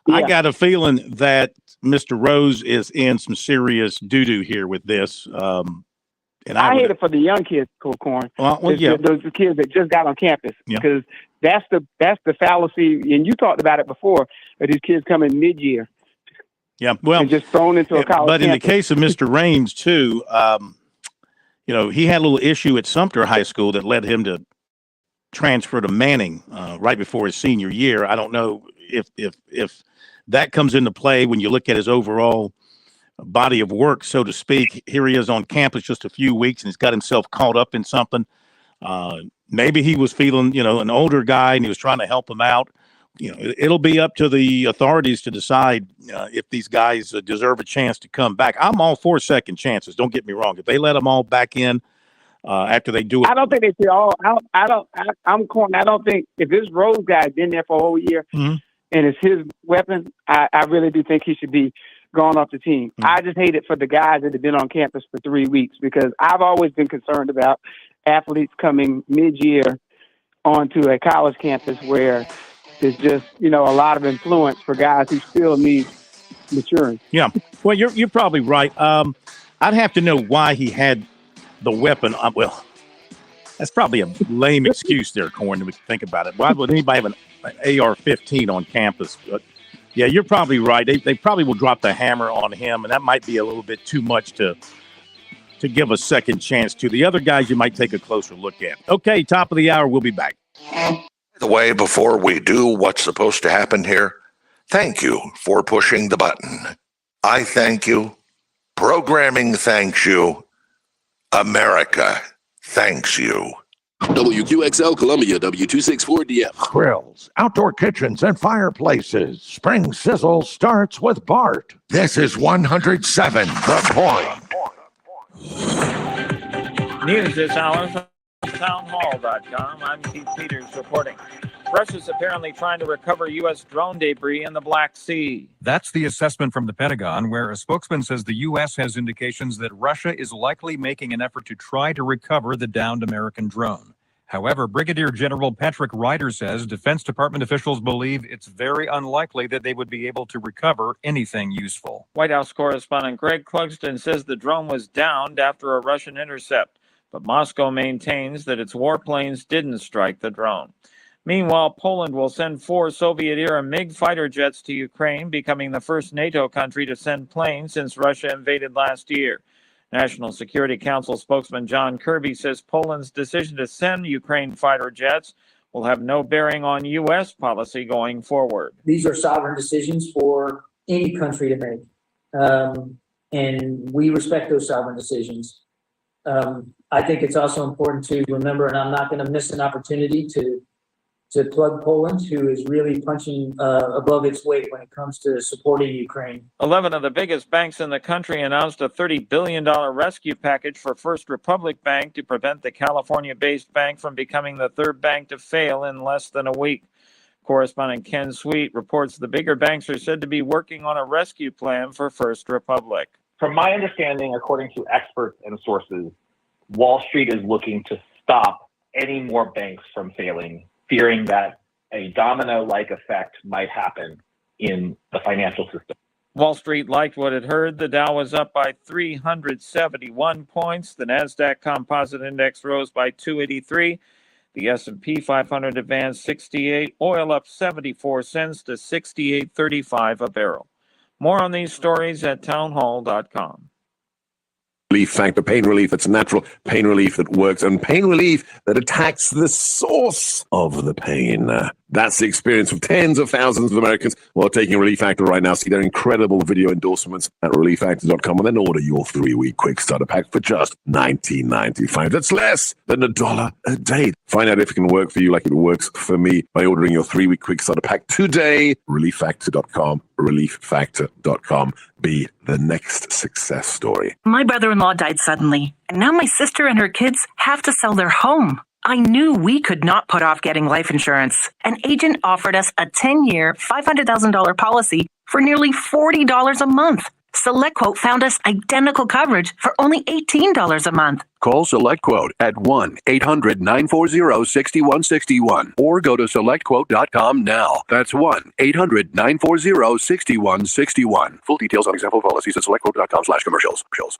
I got a feeling that Mr. Rose is in some serious doo-doo here with this. And I hate it for the young kids, Corn. Those kids that just got on campus because that's the fallacy. And you talked about it before, that these kids come in mid-year. Yeah, well, and just thrown into a college. But in the case of Mr. Raines too, he had a little issue at Sumter High School that led him to transfer to Manning right before his senior year. I don't know if that comes into play when you look at his overall body of work, so to speak. Here he is on campus just a few weeks, and he's got himself caught up in something. Maybe he was feeling, an older guy, and he was trying to help him out. It'll be up to the authorities to decide if these guys deserve a chance to come back. I'm all for second chances. Don't get me wrong. If they let them all back in after they do it, I don't think they should all. I'm Corn. I don't think if this Rose guy had been there for a whole year. Mm-hmm. And it's his weapon, I really do think he should be gone off the team. Mm-hmm. I just hate it for the guys that have been on campus for 3 weeks because I've always been concerned about athletes coming mid-year onto a college campus where is just, a lot of influence for guys who still need maturing. Yeah. Well, you're probably right. I'd have to know why he had the weapon. Well, that's probably a lame excuse there, Corn, to think about it. Why would anybody have an AR-15 on campus? But yeah, you're probably right. They probably will drop the hammer on him, and that might be a little bit too much to give a second chance to. The other guys you might take a closer look at. Okay, top of the hour. We'll be back. By the way, before we do what's supposed to happen here, thank you for pushing the button. I thank you. Programming thanks you. America thanks you. WQXL Columbia, W264DF. Grills, outdoor kitchens, and fireplaces. Spring Sizzle starts with Bart. This is 107 The Point. News this hour from townhall.com. I'm Keith Peters reporting. Russia's apparently trying to recover U.S. drone debris in the Black Sea. That's the assessment from the Pentagon, where a spokesman says the U.S. has indications that Russia is likely making an effort to try to recover the downed American drone. However, Brigadier General Patrick Ryder says Defense Department officials believe it's very unlikely that they would be able to recover anything useful. White House correspondent Greg Clugston says the drone was downed after a Russian intercept, but Moscow maintains that its warplanes didn't strike the drone. Meanwhile, Poland will send 4 Soviet-era MiG fighter jets to Ukraine, becoming the first NATO country to send planes since Russia invaded last year. National Security Council spokesman John Kirby says Poland's decision to send Ukraine fighter jets will have no bearing on U.S. policy going forward. These are sovereign decisions for any country to make, and we respect those sovereign decisions. I think it's also important to remember, and I'm not going to miss an opportunity to plug Poland, who is really punching above its weight when it comes to supporting Ukraine. 11 of the biggest banks in the country announced a $30 billion rescue package for First Republic Bank to prevent the California-based bank from becoming the third bank to fail in less than a week. Correspondent Ken Sweet reports the bigger banks are said to be working on a rescue plan for First Republic. From my understanding, according to experts and sources, Wall Street is looking to stop any more banks from failing, fearing that a domino-like effect might happen in the financial system. Wall Street liked what it heard. The Dow was up by 371 points. The NASDAQ Composite Index rose by 283. The S&P 500 advanced 68. Oil up 74 cents to $68.35 a barrel. More on these stories at townhall.com. Relief Factor, pain relief that's natural, pain relief that works, and pain relief that attacks the source of the pain. That's the experience of tens of thousands of Americans who are taking Relief Factor right now. See their incredible video endorsements at relieffactor.com and then order your 3-week quick starter pack for just $19.95. That's less than $1 a day. Find out if it can work for you like it works for me by ordering your 3-week quick starter pack today. Relieffactor.com, relieffactor.com. Be the next success story. My brother-in-law died suddenly, and now my sister and her kids have to sell their home. I knew we could not put off getting life insurance. An agent offered us a 10-year, $500,000 policy for nearly $40 a month. SelectQuote found us identical coverage for only $18 a month. Call SelectQuote at 1-800-940-6161 or go to SelectQuote.com now. That's 1-800-940-6161. Full details on example policies at SelectQuote.com/commercials.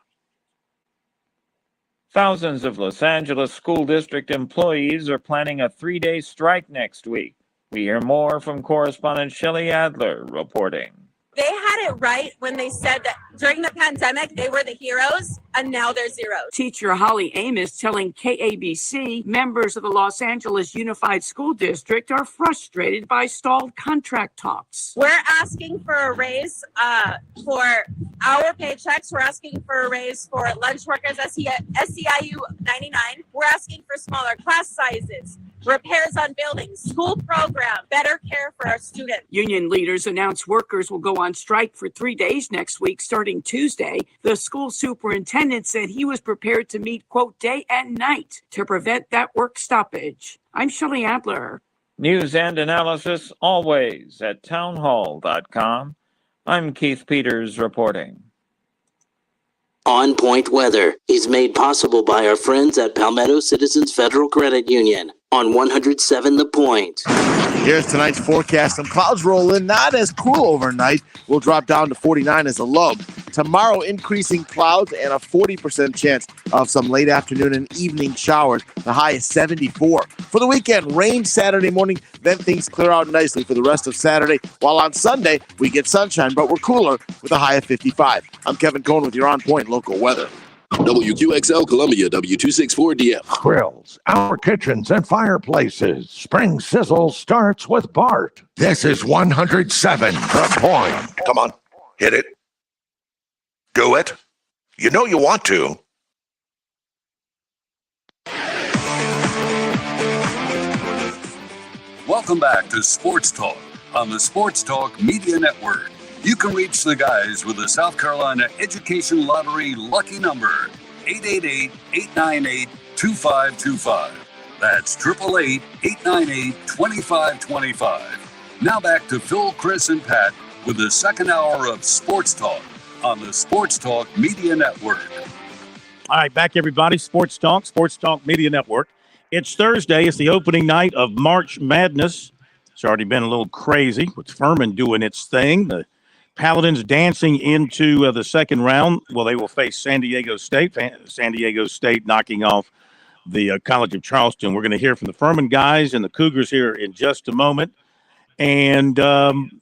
Thousands of Los Angeles school district employees are planning a 3-day strike next week. We hear more from correspondent Shelley Adler reporting. They had it right when they said that during the pandemic, they were the heroes, and now they're zeros. Teacher Holly Amos telling KABC members of the Los Angeles Unified School District are frustrated by stalled contract talks. We're asking for a raise for our paychecks. We're asking for a raise for lunch workers, SEIU 99. We're asking for smaller class sizes, repairs on buildings, school program, better care for our students. Union leaders announced workers will go on strike for 3 days next week, starting Tuesday. The school superintendent said he was prepared to meet, quote, day and night to prevent that work stoppage. I'm Shelley Adler. News and analysis always at townhall.com. I'm Keith Peters reporting. On Point Weather is made possible by our friends at Palmetto Citizens Federal Credit Union on 107 The Point. Here's tonight's forecast. Some clouds roll in, not as cool overnight. We'll drop down to 49 as a low. Tomorrow, increasing clouds and a 40% chance of some late afternoon and evening showers. The high is 74. For the weekend, rain Saturday morning, then things clear out nicely for the rest of Saturday. While on Sunday, we get sunshine, but we're cooler with a high of 55. I'm Kevin Cohn with your on-point local weather. WQXL Columbia, W264DM. Grills, our kitchens, and fireplaces. Spring Sizzle starts with Bart. This is 107 The Point. Come on, hit it. Do it. You know you want to. Welcome back to Sports Talk on the Sports Talk Media Network. You can reach the guys with the South Carolina Education Lottery lucky number, 888-898-2525. That's 888-898-2525. Now back to Phil, Chris, and Pat with the second hour of Sports Talk on the Sports Talk Media Network. All right, back everybody. Sports Talk Media Network. It's Thursday. It's the opening night of March Madness. It's already been a little crazy with Furman doing its thing. The Paladins dancing into the second round. Well, they will face San Diego State. San Diego State knocking off the College of Charleston. We're going to hear from the Furman guys and the Cougars here in just a moment. And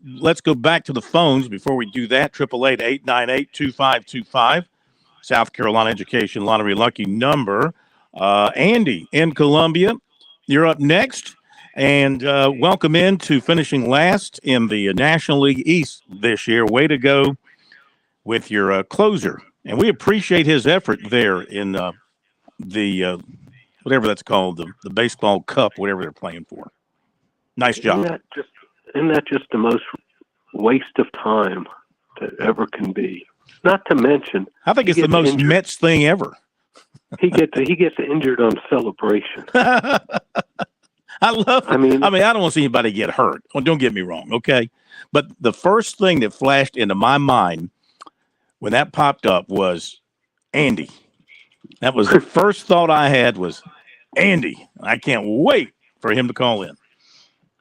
let's go back to the phones before we do that. 888-898-2525. South Carolina Education Lottery lucky number. Andy in Columbia, you're up next. And welcome in to finishing last in the National League East this year. Way to go with your closer. And we appreciate his effort there in the whatever that's called, the baseball cup, whatever they're playing for. Nice job. Isn't that just the most waste of time that ever can be? Not to mention, I think it's the most Mets thing ever. he gets injured on celebration. I mean, I don't want to see anybody get hurt. Well, don't get me wrong, okay? But the first thing that flashed into my mind when that popped up was Andy. That was the first thought I had was Andy. I can't wait for him to call in.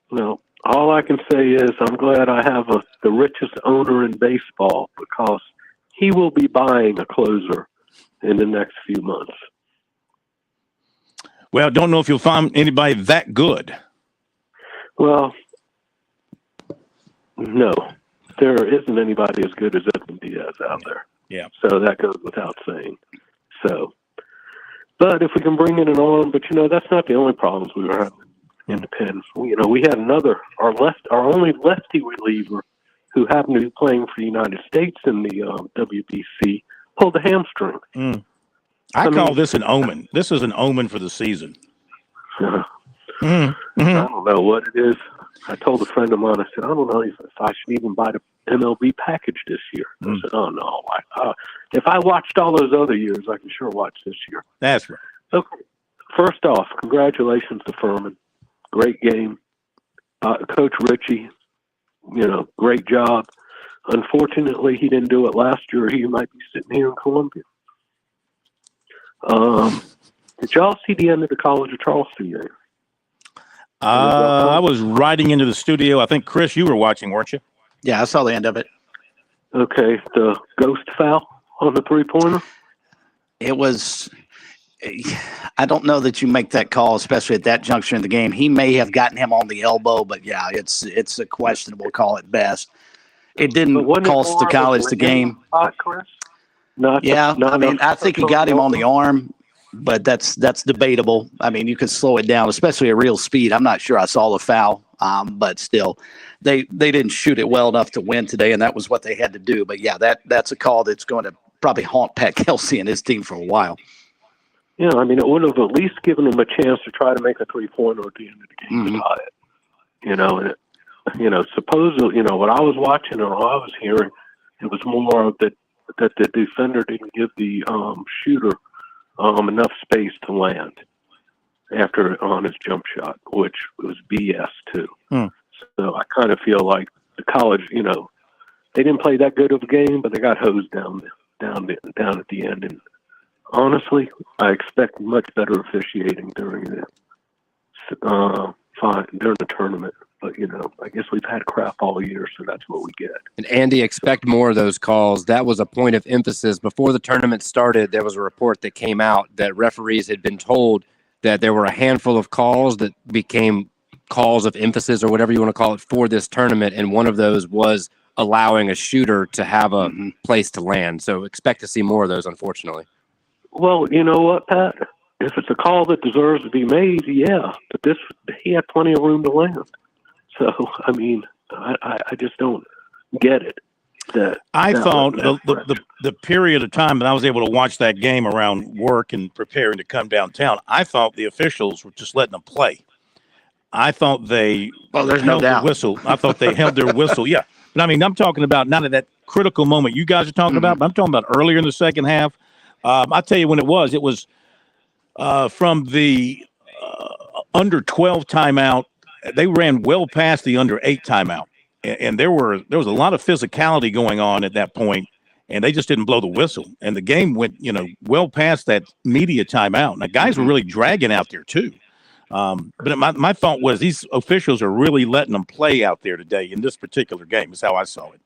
Well, all I can say is I'm glad I have the richest owner in baseball because he will be buying a closer in the next few months. Well, don't know if you'll find anybody that good. Well, no, there isn't anybody as good as Edwin Diaz out there. Yeah. So that goes without saying. So, but if we can bring in an arm, but that's not the only problems we were having in the pen. We had our only lefty reliever who happened to be playing for the United States in the WBC pulled a hamstring. I call this an omen. This is an omen for the season. I don't know what it is. I told a friend of mine, I said, I don't know if I should even buy the MLB package this year. I said, oh, no. If I watched all those other years, I can sure watch this year. That's right. Okay. First off, congratulations to Furman. Great game. Coach Ritchie, great job. Unfortunately, he didn't do it last year. He might be sitting here in Columbia. Did y'all see the end of the College of Charleston game? I was riding into the studio. I think, Chris, you were watching, weren't you? Yeah, I saw the end of it. Okay, the ghost foul on the three-pointer? It was I don't know that you make that call, especially at that juncture in the game. He may have gotten him on the elbow, but yeah, it's a questionable call at best. It didn't cost the College the game. I think he got him on the arm, but that's debatable. I mean, you could slow it down, especially at real speed. I'm not sure I saw the foul, but still, they didn't shoot it well enough to win today, and that was what they had to do. But yeah, that's a call that's going to probably haunt Pat Kelsey and his team for a while. Yeah, I mean, it would have at least given him a chance to try to make a three-pointer at the end of the game to tie it. Supposedly, what I was watching or I was hearing, it was more of that the defender didn't give the shooter enough space to land after on his jump shot, which was BS too. So I kind of feel like the College, they didn't play that good of a game, but they got hosed down at the end. And honestly, I expect much better officiating during the fine during the tournament. But, I guess we've had crap all year, so that's what we get. And Andy, expect more of those calls. That was a point of emphasis. Before the tournament started, there was a report that came out that referees had been told that there were a handful of calls that became calls of emphasis or whatever you want to call it for this tournament. And one of those was allowing a shooter to have a place to land. So expect to see more of those, unfortunately. Well, you know what, Pat? If it's a call that deserves to be made, yeah. But he had plenty of room to land. So, I mean, I just don't get it. I thought the period of time that I was able to watch that game around work and preparing to come downtown, I thought the officials were just letting them play. I thought they there's no held doubt. the whistle. I thought they held their whistle. Yeah. But I mean, I'm talking about not at that critical moment you guys are talking about, but I'm talking about earlier in the second half. I'll tell you when it was. It was from the under 12 timeout. They ran well past the under 8 timeout. And there was a lot of physicality going on at that point, and they just didn't blow the whistle. And the game went, well past that media timeout. Now, guys were really dragging out there too. But my thought was these officials are really letting them play out there today in this particular game. Is how I saw it.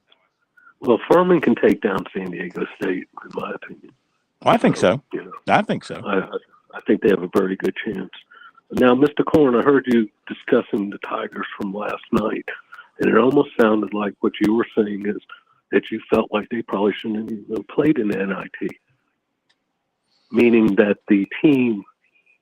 Well, Furman can take down San Diego State, in my opinion. Well, I think so. I think so. I think they have a very good chance. Now, Mr. Korn, I heard you discussing the Tigers from last night. And it almost sounded like what you were saying is that you felt like they probably shouldn't have even played in the NIT, meaning that the team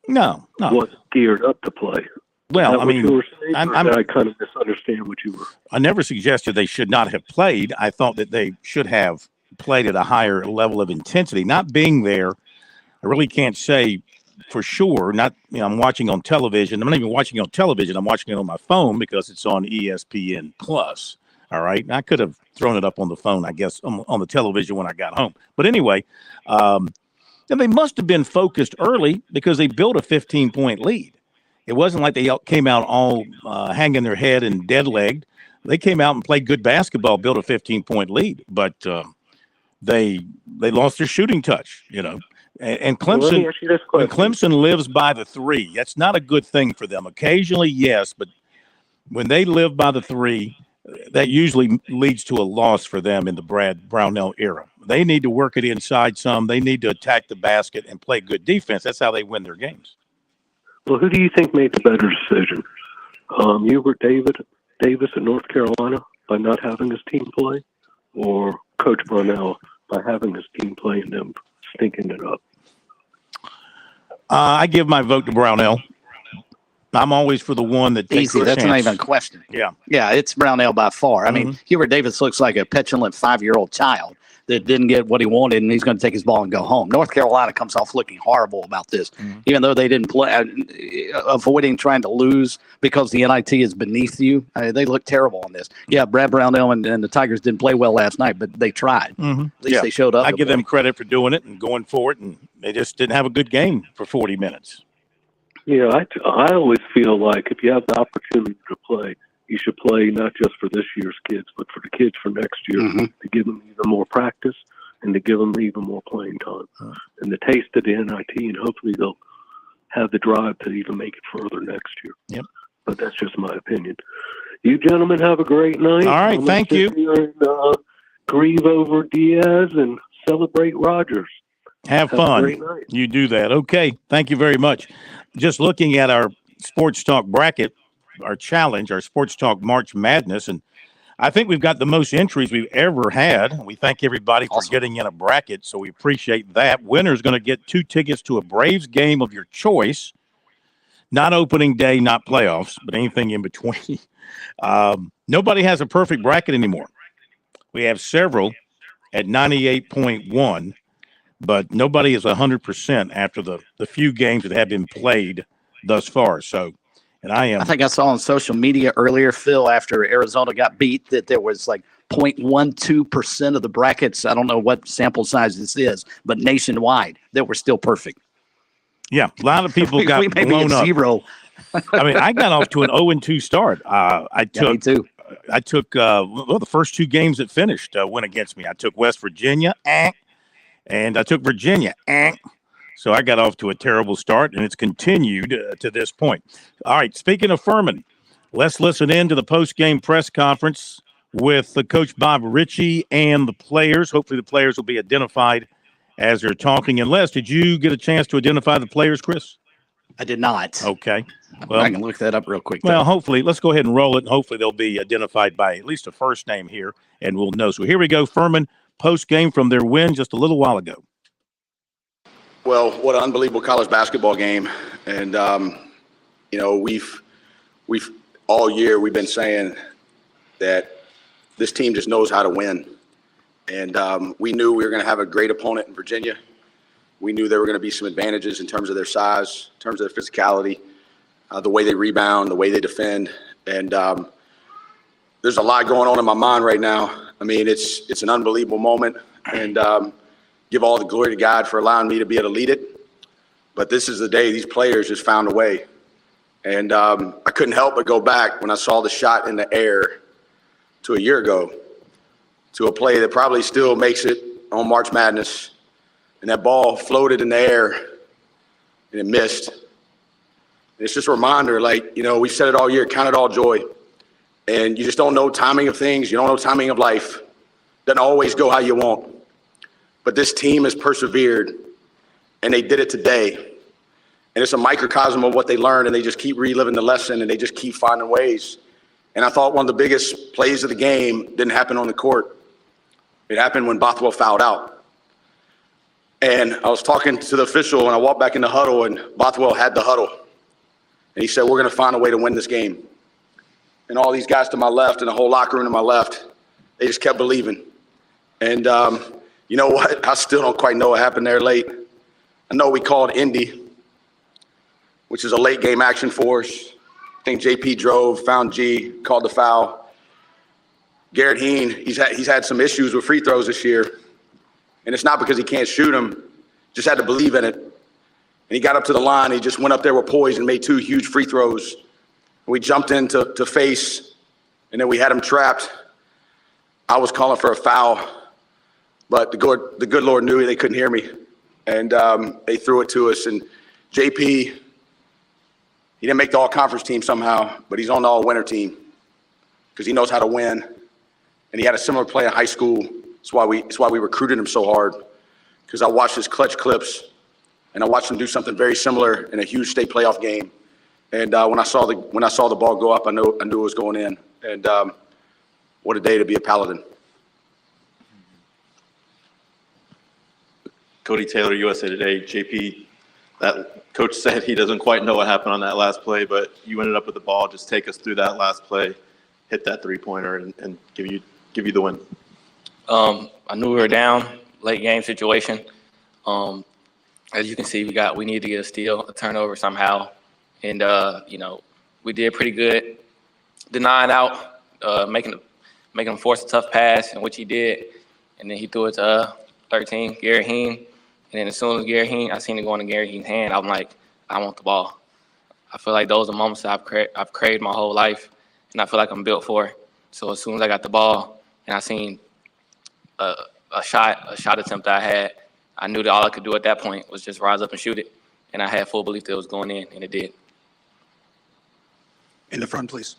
wasn't geared up to play. Well, I mean, I kind of misunderstand what you were. I never suggested they should not have played. I thought that they should have played at a higher level of intensity. Not being there, I really can't say for sure. Not, I'm watching on television. I'm not even watching on television. I'm watching it on my phone because it's on ESPN Plus. All right. I could have thrown it up on the phone, I guess, on the television when I got home. But anyway, and they must have been focused early because they built a 15-point lead. It wasn't like they came out all hanging their head and dead-legged. They came out and played good basketball, built a 15-point lead, but they lost their shooting touch, And Clemson, when Clemson lives by the 3, that's not a good thing for them. Occasionally, yes, but when they live by the 3, that usually leads to a loss for them in the Brad Brownell era. They need to work it inside some. They need to attack the basket and play good defense. That's how they win their games. Well, who do you think made the better decision? Hubert Davis at North Carolina by not having his team play, or Coach Brownell by having his team play and them stinking it up? I give my vote to Brownell. I'm always for the one that takes easy. a That's chance. not even a question. Yeah, it's Brownell by far. I mean, Hubert Davis looks like a petulant 5-year-old child that didn't get what he wanted, and he's going to take his ball and go home. North Carolina comes off looking horrible about this, even though they didn't play, avoiding trying to lose because the NIT is beneath you. They look terrible on this. Yeah, Brad Brownell and the Tigers didn't play well last night, but they tried. At least they showed up. I give them credit for doing it and going for it, and they just didn't have a good game for 40 minutes. Yeah, I always feel like if you have the opportunity to play, you should play not just for this year's kids, but for the kids for next year to give them even more practice and to give them even more playing time and the taste of the NIT, and hopefully they'll have the drive to even make it further next year. Yep. But that's just my opinion. You gentlemen have a great night. All right, thank you. And, grieve over Diaz and celebrate Rogers. Have a fun. great night. You do that. Okay. Thank you very much. Just looking at our Sports Talk bracket, our challenge, our Sports Talk March Madness, and I think we've got the most entries we've ever had. We thank everybody for getting in a bracket, so we appreciate that. Winner's going to get 2 tickets to a Braves game of your choice. Not opening day, not playoffs, but anything in between. Nobody has a perfect bracket anymore. We have several at 98.1. But nobody is 100% after the few games that have been played thus far. So, and I think I saw on social media earlier, Phil, after Arizona got beat, that there was like 0.12% of the brackets. I don't know what sample size this is, but nationwide that were still perfect. Yeah, a lot of people got we may blown be at up. 0. I mean, I got off to an 0-2 start. I took the first 2 games that finished went against me. I took West Virginia, and I took Virginia. So I got off to a terrible start, and it's continued to this point. All right, speaking of Furman, Let's listen in to the post-game press conference with the Coach Bob Ritchie and the players. Hopefully the players will be identified as they're talking. And Les, did you get a chance to identify the players, Chris? I did not. Okay. Well, I can look that up real quick. Well, hopefully, let's go ahead and roll it, and hopefully they'll be identified by at least a first name here, and we'll know. So here we go, Furman, post-game from their win just a little while ago. Well, what an unbelievable college basketball game. And, we've all year we've been saying that this team just knows how to win. And we knew we were going to have a great opponent in Virginia. We knew there were going to be some advantages in terms of their size, in terms of their physicality, the way they rebound, the way they defend. And there's a lot going on in my mind right now. I mean, it's an unbelievable moment. And give all the glory to God for allowing me to be able to lead it. But this is the day these players just found a way. And I couldn't help but go back when I saw the shot in the air to a year ago, to a play that probably still makes it on March Madness. And that ball floated in the air and it missed. And it's just a reminder, we've said it all year, count it all joy. And you just don't know timing of things. You don't know timing of life. Doesn't always go how you want. But this team has persevered, and they did it today. And it's a microcosm of what they learned, and they just keep reliving the lesson, and they just keep finding ways. And I thought one of the biggest plays of the game didn't happen on the court. It happened when Bothwell fouled out. And I was talking to the official, and I walked back in the huddle, and Bothwell had the huddle. And he said, we're going to find a way to win this game. And all these guys to my left and the whole locker room to my left, they just kept believing. And you know what? I still don't quite know what happened there late. I know we called Indy, which is a late game action for us. I think JP drove, found G, called the foul. Garrett Heen, he's had some issues with free throws this year. And it's not because he can't shoot them, just had to believe in it. And he got up to the line, he just went up there with poise and made 2 huge free throws. We jumped in to face, and then we had him trapped. I was calling for a foul, but the good Lord knew they couldn't hear me. And they threw it to us. And JP, he didn't make the all-conference team somehow, but he's on the all-winner team because he knows how to win. And he had a similar play in high school. That's why we recruited him so hard, because I watched his clutch clips, and I watched him do something very similar in a huge state playoff game. And when I saw the ball go up, I knew it was going in. And what a day to be a Paladin. Cody Taylor, USA Today. JP, that coach said he doesn't quite know what happened on that last play, but you ended up with the ball. Just take us through that last play, hit that three-pointer, and give you the win. I knew we were down, late game situation. As you can see, we need to get a steal, a turnover somehow. And, we did pretty good denying out, making him force a tough pass, in which he did. And then he threw it to 13, Garrett Heen. And then as soon as Garrett Heen, I seen it going to Garrett Heen's hand, I'm like, I want the ball. I feel like those are moments that I've craved my whole life, and I feel like I'm built for it. So as soon as I got the ball and I seen a shot attempt that I had, I knew that all I could do at that point was just rise up and shoot it. And I had full belief that it was going in, and it did. In the front, please.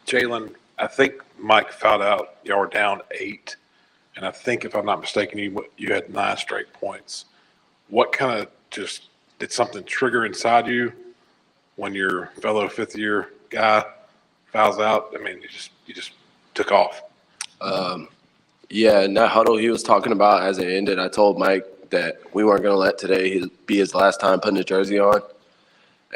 Jalen, I think Mike fouled out. Y'all were down 8. And I think, if I'm not mistaken, you had 9 straight points. What kind of did something trigger inside you when your fellow fifth-year guy fouls out? I mean, you just took off. Yeah, in that huddle he was talking about as it ended, I told Mike that we weren't going to let today be his last time putting his jersey on.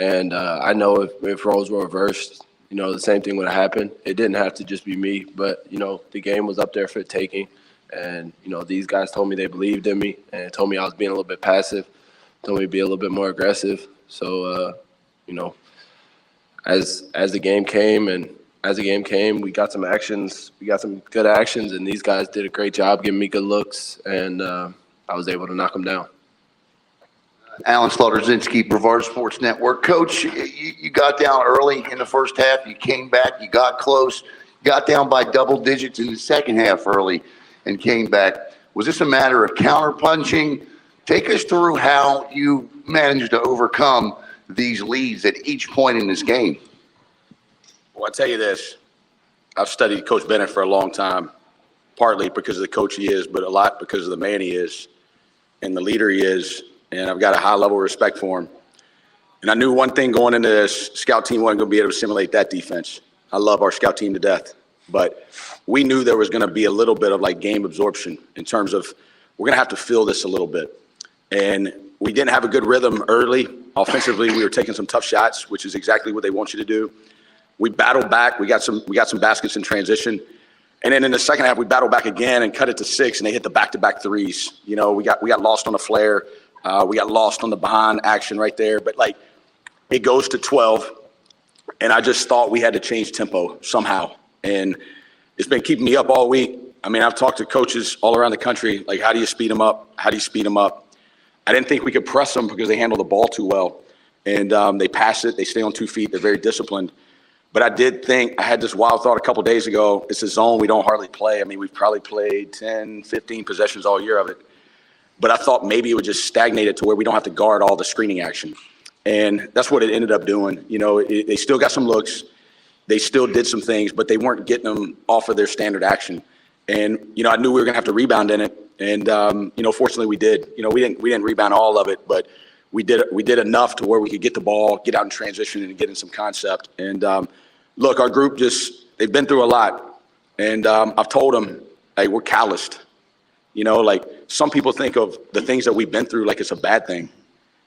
And I know if roles were reversed, the same thing would have happened. It didn't have to just be me, but, the game was up there for the taking. And, these guys told me they believed in me and told me I was being a little bit passive, told me to be a little bit more aggressive. So, as the game came, we got some actions. We got some good actions, and these guys did a great job giving me good looks, and I was able to knock them down. Alan Slaughter-Zinski, Brevard Sports Network. Coach, you got down early in the first half. You came back. You got close. Got down by double digits in the second half early and came back. Was this a matter of counterpunching? Take us through how you managed to overcome these leads at each point in this game? Well, I'll tell you this. I've studied Coach Bennett for a long time, partly because of the coach he is, but a lot because of the man he is and the leader he is. And I've got a high level of respect for him. And I knew one thing going into this, scout team wasn't going to be able to simulate that defense. I love our scout team to death. But we knew there was going to be a little bit of like game absorption in terms of we're going to have to feel this a little bit. And we didn't have a good rhythm early. Offensively, we were taking some tough shots, which is exactly what they want you to do. We battled back. We got some baskets in transition. And then in the second half, we battled back again and cut it to 6, and they hit the back-to-back threes. You know, we got lost on a flare. We got lost on the behind action right there. But, like, it goes to 12, and I just thought we had to change tempo somehow. And it's been keeping me up all week. I mean, I've talked to coaches all around the country, like, how do you speed them up? How do you speed them up? I didn't think we could press them because they handle the ball too well. And they pass it. They stay on 2 feet. They're very disciplined. But I did think, I had this wild thought a couple days ago, it's a zone we don't hardly play. I mean, we've probably played 10, 15 possessions all year of it. But I thought maybe it would just stagnate it to where we don't have to guard all the screening action. And that's what it ended up doing. You know, they still got some looks. They still did some things, but they weren't getting them off of their standard action. And, you know, I knew we were going to have to rebound in it. And, you know, fortunately we did. You know, we didn't rebound all of it, but we did enough to where we could get the ball, get out in transition, and get in some concept. And, look, our group they've been through a lot. And I've told them, hey, we're calloused. You know, like some people think of the things that we've been through like it's a bad thing.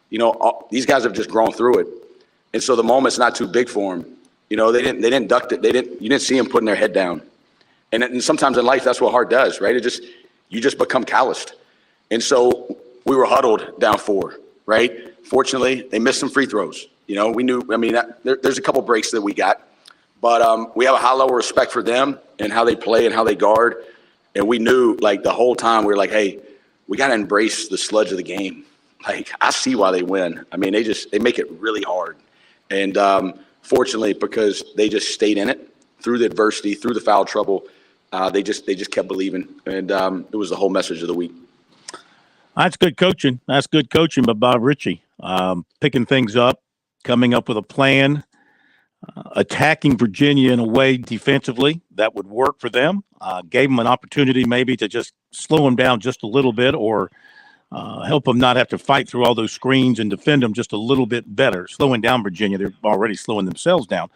You know, these guys have just grown through it. And so the moment's not too big for them. You know, they didn't duck it. You didn't see them putting their head down. And sometimes in life, that's what heart does, right? You just become calloused. And so we were huddled down 4, right? Fortunately, they missed some free throws. You know, we knew, I mean, there's a couple breaks that we got. But we have a high level of respect for them and how they play and how they guard. And we knew, like, the whole time, we were like, hey, we got to embrace the sludge of the game. Like, I see why they win. I mean, they make it really hard. And fortunately, because they just stayed in it through the adversity, through the foul trouble, they just kept believing. And it was the whole message of the week. That's good coaching. That's good coaching by Bob Ritchie. Picking things up, coming up with a plan. Attacking Virginia in a way defensively that would work for them, gave them an opportunity maybe to just slow them down just a little bit or help them not have to fight through all those screens and defend them just a little bit better. Slowing down Virginia, they're already slowing themselves down.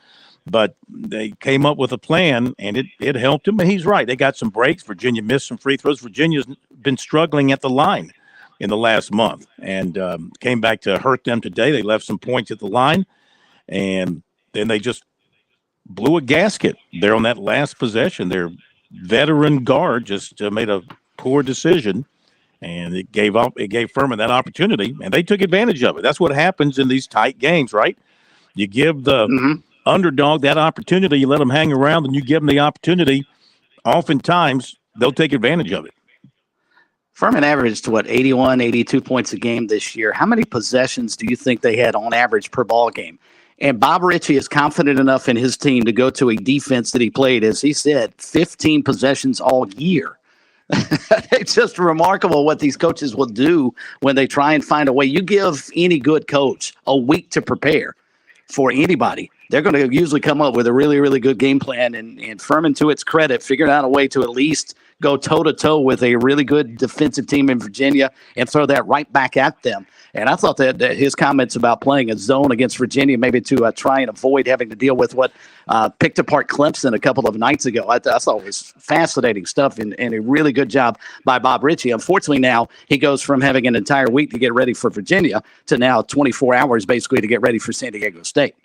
But they came up with a plan, and it helped them. And he's right. They got some breaks. Virginia missed some free throws. Virginia's been struggling at the line in the last month and came back to hurt them today. They left some points at the line, and then they just blew a gasket there on that last possession. Their veteran guard just made a poor decision, and it gave Furman that opportunity, and they took advantage of it. That's what happens in these tight games, right? You give the underdog that opportunity, you let them hang around, and you give them the opportunity. Oftentimes, they'll take advantage of it. Furman averaged, 81, 82 points a game this year. How many possessions do you think they had on average per ball game? And Bob Ritchie is confident enough in his team to go to a defense that he played, as he said, 15 possessions all year. It's just remarkable what these coaches will do when they try and find a way. You give any good coach a week to prepare for anybody, they're going to usually come up with a really, really good game plan. And Furman, to its credit, figured out a way to at least go toe-to-toe with a really good defensive team in Virginia and throw that right back at them. And I thought that his comments about playing a zone against Virginia, maybe to try and avoid having to deal with what picked apart Clemson a couple of nights ago, I thought was fascinating stuff and a really good job by Bob Ritchie. Unfortunately, now he goes from having an entire week to get ready for Virginia to now 24 hours basically to get ready for San Diego State.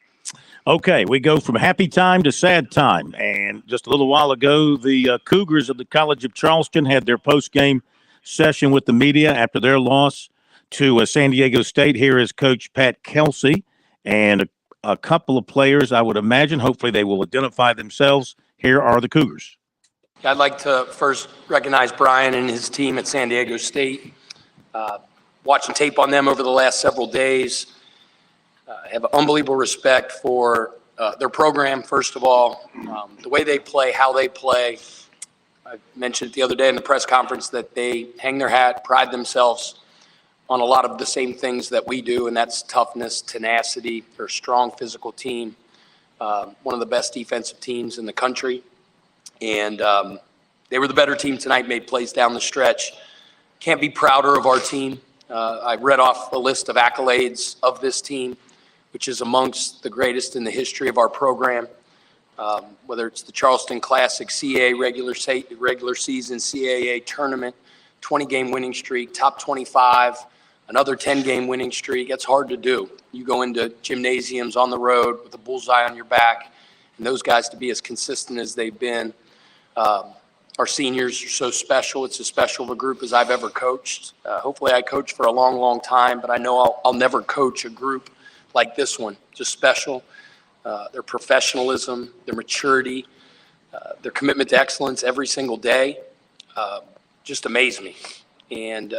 Okay, we go from happy time to sad time. And just a little while ago, the Cougars of the College of Charleston had their post-game session with the media after their loss to San Diego State. Here is Coach Pat Kelsey and a couple of players, I would imagine. Hopefully they will identify themselves. Here are the Cougars. I'd like to first recognize Brian and his team at San Diego State. Watching tape on them over the last several days, I have unbelievable respect for their program, first of all, the way they play, how they play. I mentioned the other day in the press conference that they hang their hat, pride themselves on a lot of the same things that we do, and that's toughness, tenacity. They're a strong physical team, one of the best defensive teams in the country. And they were the better team tonight, made plays down the stretch. Can't be prouder of our team. I read off a list of accolades of this team, which is amongst the greatest in the history of our program. Whether it's the Charleston Classic, CAA regular season, CAA tournament, 20-game winning streak, top 25, another 10-game winning streak. It's hard to do. You go into gymnasiums on the road with a bullseye on your back, and those guys to be as consistent as they've been. Our seniors are so special. It's as special of a group as I've ever coached. Hopefully I coach for a long, long time, but I know I'll never coach a group like this one. Just special. Their professionalism, their maturity, their commitment to excellence every single day just amaze me. And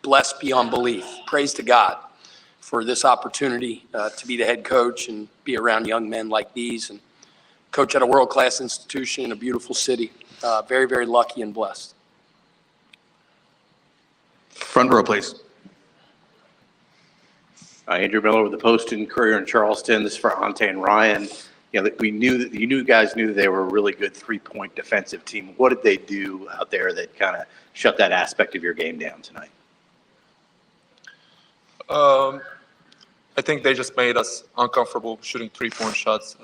blessed beyond belief. Praise to God for this opportunity to be the head coach and be around young men like these and coach at a world-class institution in a beautiful city. Very, very lucky and blessed. Front row, please. Andrew Miller with the Post and Courier in Charleston. This is for Ante and Ryan. You know, you guys knew that they were a really good three-point defensive team. What did they do out there that kind of shut that aspect of your game down tonight? I think they just made us uncomfortable shooting three-point shots.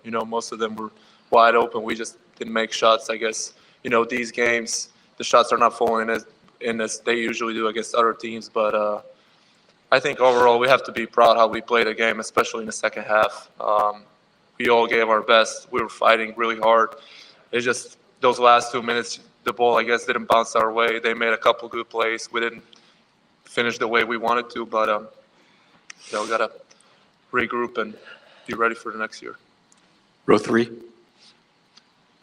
You know, most of them were wide open. We just didn't make shots. I guess, you know, these games, the shots are not falling in as they usually do against other teams. But I think overall we have to be proud how we played the game, especially in the second half. We all gave our best. We were fighting really hard. It's just those last 2 minutes, the ball, I guess, didn't bounce our way. They made a couple good plays. We didn't finish the way we wanted to, but you know, we got to regroup and be ready for the next year. Row three.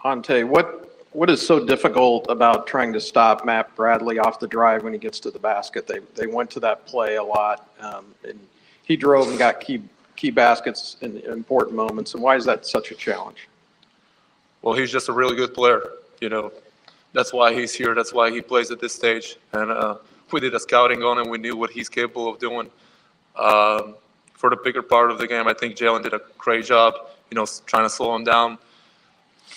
Ante, what is so difficult about trying to stop Matt Bradley off the drive when he gets to the basket? They went to that play a lot, and he drove and got key baskets in important moments. And why is that such a challenge? Well, he's just a really good player. You know, that's why he's here. That's why he plays at this stage. And we did a scouting on him. We knew what he's capable of doing. For the bigger part of the game, I think Jalen did a great job, you know, trying to slow him down.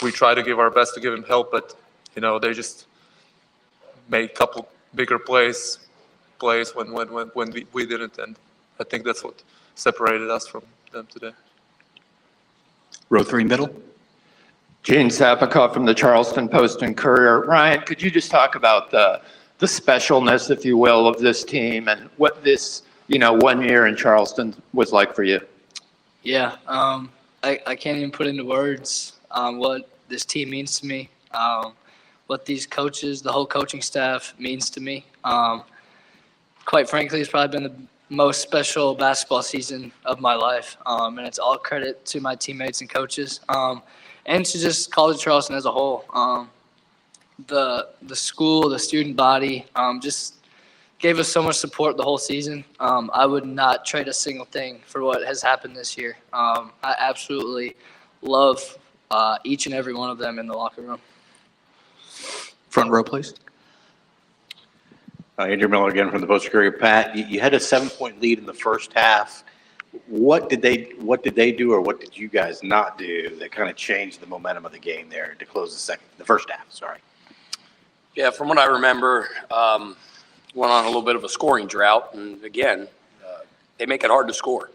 We tried to give our best to give him help, but, you know, they just made a couple bigger plays when we didn't. And I think that's what separated us from them today. Row three, middle. Gene Sapikoff from the Charleston Post and Courier. Ryan, could you just talk about the specialness, if you will, of this team and what this, you know, 1 year in Charleston was like for you? Yeah, I can't even put into words what this team means to me, what these coaches, the whole coaching staff means to me. Quite frankly, it's probably been the most special basketball season of my life, and it's all credit to my teammates and coaches, and to just College Charleston as a whole. The school, the student body, just gave us so much support the whole season. I would not trade a single thing for what has happened this year. I absolutely love each and every one of them in the locker room. Front row, please. Andrew Miller again from the Post Courier. Pat, you had a 7-point lead in the first half. What did they do, or what did you guys not do that kind of changed the momentum of the game there to close the first half? Sorry. Yeah, from what I remember, went on a little bit of a scoring drought, and again, they make it hard to score.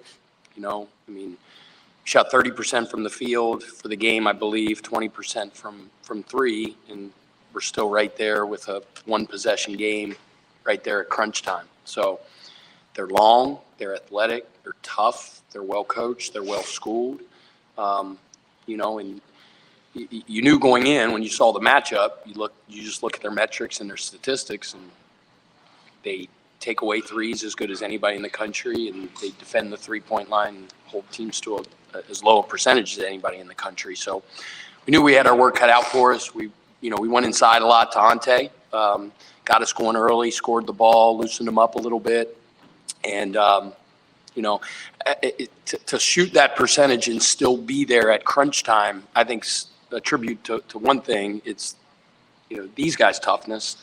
You know, I mean, shot 30% from the field for the game, I believe, 20% from three, and we're still right there with a one possession game right there at crunch time. So they're long, they're athletic, they're tough, they're well coached, they're well schooled. You know, and you knew going in when you saw the matchup, you just look at their metrics and their statistics, and they take away threes as good as anybody in the country, and they defend the three-point line and hold teams to as low a percentage as anybody in the country. So we knew we had our work cut out for us. We went inside a lot to Ante, got us going early, scored the ball, loosened them up a little bit, and you know, to shoot that percentage and still be there at crunch time, I think a tribute to one thing. It's, you know, these guys' toughness,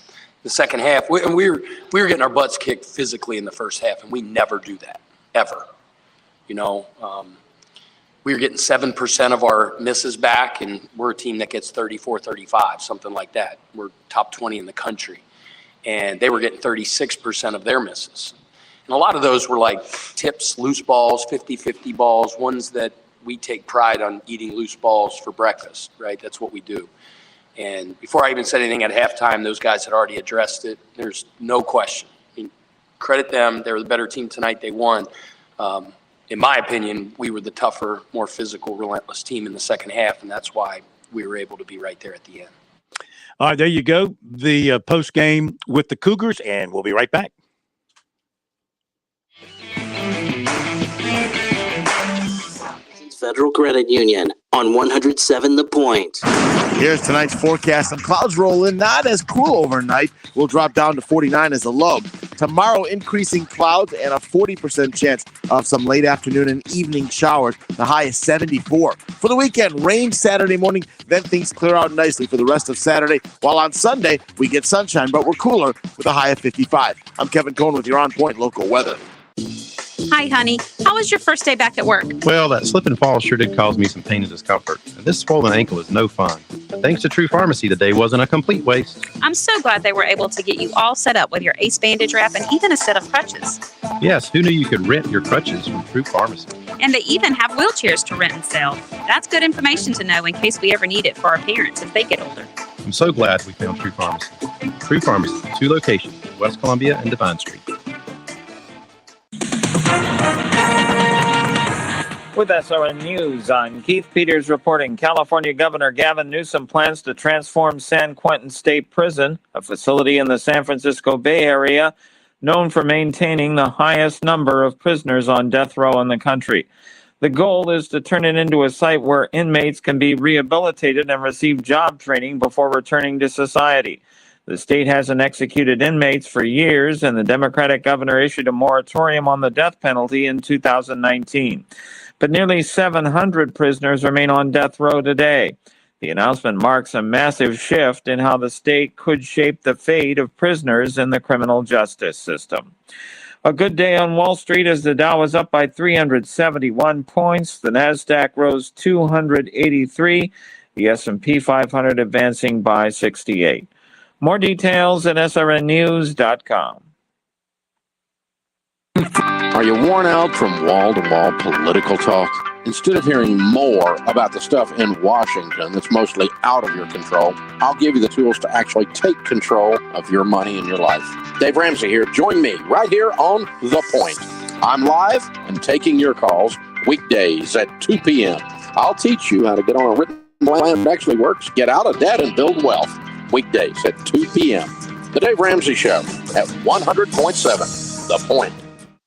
The second half, we were getting our butts kicked physically in the first half, and we never do that, ever. We were getting 7% of our misses back, and we're a team that gets 34, 35, something like that. We're top 20 in the country. And they were getting 36% of their misses. And a lot of those were like tips, loose balls, 50-50 balls, ones that we take pride on eating loose balls for breakfast, right? That's what we do. And before I even said anything at halftime, those guys had already addressed it. There's no question. I mean, credit them. They were the better team tonight. They won. In my opinion, we were the tougher, more physical, relentless team in the second half, and that's why we were able to be right there at the end. All right, there you go. The post game with the Cougars, and we'll be right back. Federal Credit Union on 107 The Point. Here's tonight's forecast. Some clouds roll in, not as cool overnight. We'll drop down to 49 as a low. Tomorrow, increasing clouds and a 40% chance of some late afternoon and evening showers. The high is 74. For the weekend, rain Saturday morning, then things clear out nicely for the rest of Saturday. While on Sunday, we get sunshine, but we're cooler with a high of 55. I'm Kevin Cohen with your On Point local weather. Hi, honey. How was your first day back at work? Well, that slip and fall sure did cause me some pain and discomfort. And this swollen ankle is no fun. But thanks to True Pharmacy, the day wasn't a complete waste. I'm so glad they were able to get you all set up with your ACE bandage wrap and even a set of crutches. Yes, who knew you could rent your crutches from True Pharmacy? And they even have wheelchairs to rent and sell. That's good information to know in case we ever need it for our parents if they get older. I'm so glad we found True Pharmacy. True Pharmacy, 2 locations, West Columbia and Divine Street. With SRN News, I'm Keith Peters reporting California Governor Gavin Newsom plans to transform San Quentin State Prison, a facility in the San Francisco Bay Area known for maintaining the highest number of prisoners on death row in the country. The goal is to turn it into a site where inmates can be rehabilitated and receive job training before returning to society. The state hasn't executed inmates for years, and the Democratic governor issued a moratorium on the death penalty in 2019. But nearly 700 prisoners remain on death row today. The announcement marks a massive shift in how the state could shape the fate of prisoners in the criminal justice system. A good day on Wall Street as the Dow was up by 371 points. The Nasdaq rose 283. The S&P 500 advancing by 68. More details at srnnews.com. Are you worn out from wall-to-wall political talk? Instead of hearing more about the stuff in Washington that's mostly out of your control, I'll give you the tools to actually take control of your money and your life. Dave Ramsey here. Join me right here on The Point. I'm live and taking your calls weekdays at 2 p.m. I'll teach you how to get on a written plan that actually works, get out of debt, and build wealth. Weekdays at 2 p.m. The Dave Ramsey Show at 100.7 The Point.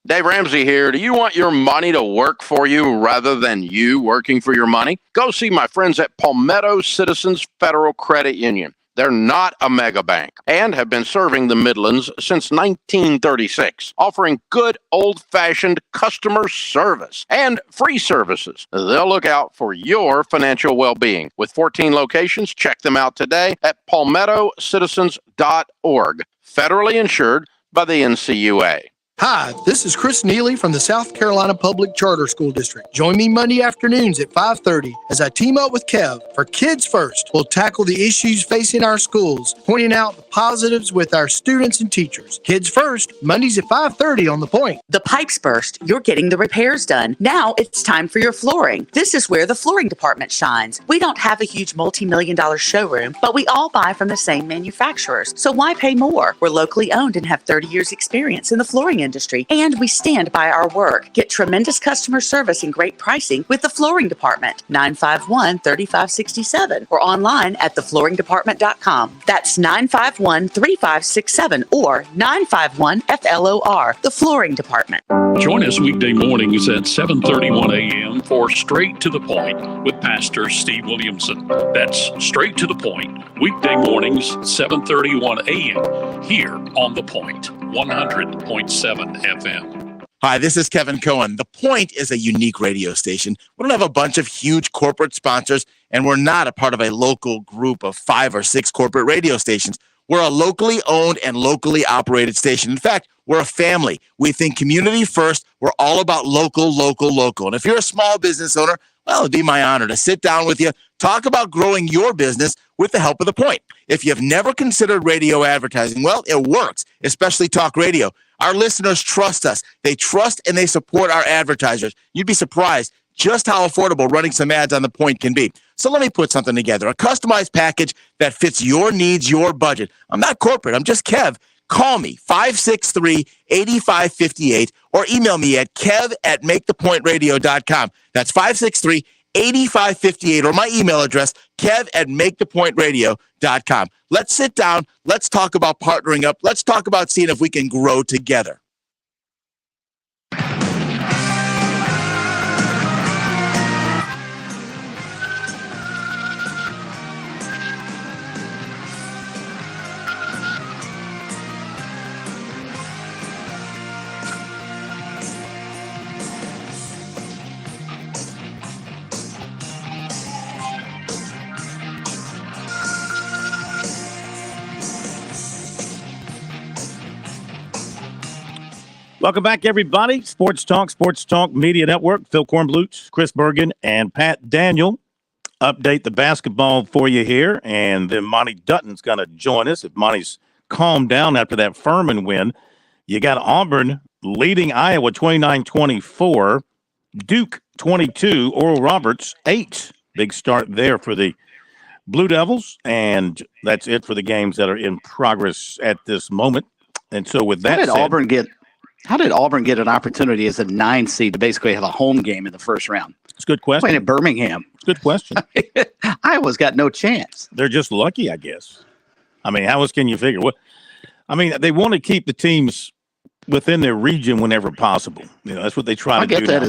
Dave Ramsey here. Do you want your money to work for you rather than you working for your money? Go see my friends at Palmetto Citizens Federal Credit Union. They're not a mega bank and have been serving the Midlands since 1936, offering good old-fashioned customer service and free services. They'll look out for your financial well-being. With 14 locations, check them out today at palmettocitizens.org. Federally insured by the NCUA. Hi, this is Chris Neely from the South Carolina Public Charter School District. Join me Monday afternoons at 5:30 as I team up with Kev for Kids First. We'll tackle the issues facing our schools, pointing out the positives with our students and teachers. Kids First, Mondays at 5:30 on The Point. The pipes burst, you're getting the repairs done. Now it's time for your flooring. This is where the flooring department shines. We don't have a huge multi-million-dollar showroom, but we all buy from the same manufacturers. So why pay more? We're locally owned and have 30 years experience in the flooring industry, and we stand by our work. Get tremendous customer service and great pricing with the Flooring Department, 951-3567, or online at theflooringdepartment.com. That's 951-3567 or 951-FLOR, the Flooring Department. Join us weekday mornings at 7:31 a.m. for Straight to the Point with Pastor Steve Williamson. That's Straight to the Point, weekday mornings, 7:31 a.m. here on The Point, 100.7 FM. Hi, this is Kevin Cohen. The Point is a unique radio station. We don't have a bunch of huge corporate sponsors, and we're not a part of a local group of 5 or 6 corporate radio stations. We're a locally owned and locally operated station. In fact, we're a family. We think community first. We're all about local, local, local. And if you're a small business owner, well, it'd be my honor to sit down with you, talk about growing your business with the help of The Point. If you've never considered radio advertising, well, it works, especially talk radio. Our listeners trust us. They trust and they support our advertisers. You'd be surprised just how affordable running some ads on The Point can be. So let me put something together, a customized package that fits your needs, your budget. I'm not corporate. I'm just Kev. Call me, 563-8558, or email me at kev@makethepointradio.com. That's 563-8558, or my email address, kev@makethepointradio.com. Let's sit down. Let's talk about partnering up. Let's talk about seeing if we can grow together. Welcome back, everybody. Sports Talk Media Network. Phil Kornbluth, Chris Bergen, and Pat Daniel update the basketball for you here. And then Monty Dutton's going to join us. If Monty's calmed down after that Furman win, you got Auburn leading Iowa 29-24, Duke 22, Oral Roberts 8. Big start there for the Blue Devils. And that's it for the games that are in progress at this moment. And so with that said, how did Auburn get an opportunity as a 9 seed to basically have a home game in the first round? It's a good question. Playing at Birmingham. Good question. Iowa's got no chance. They're just lucky, I guess. I mean, how else can you figure? They want to keep the teams within their region whenever possible. That's what they try to do. I get that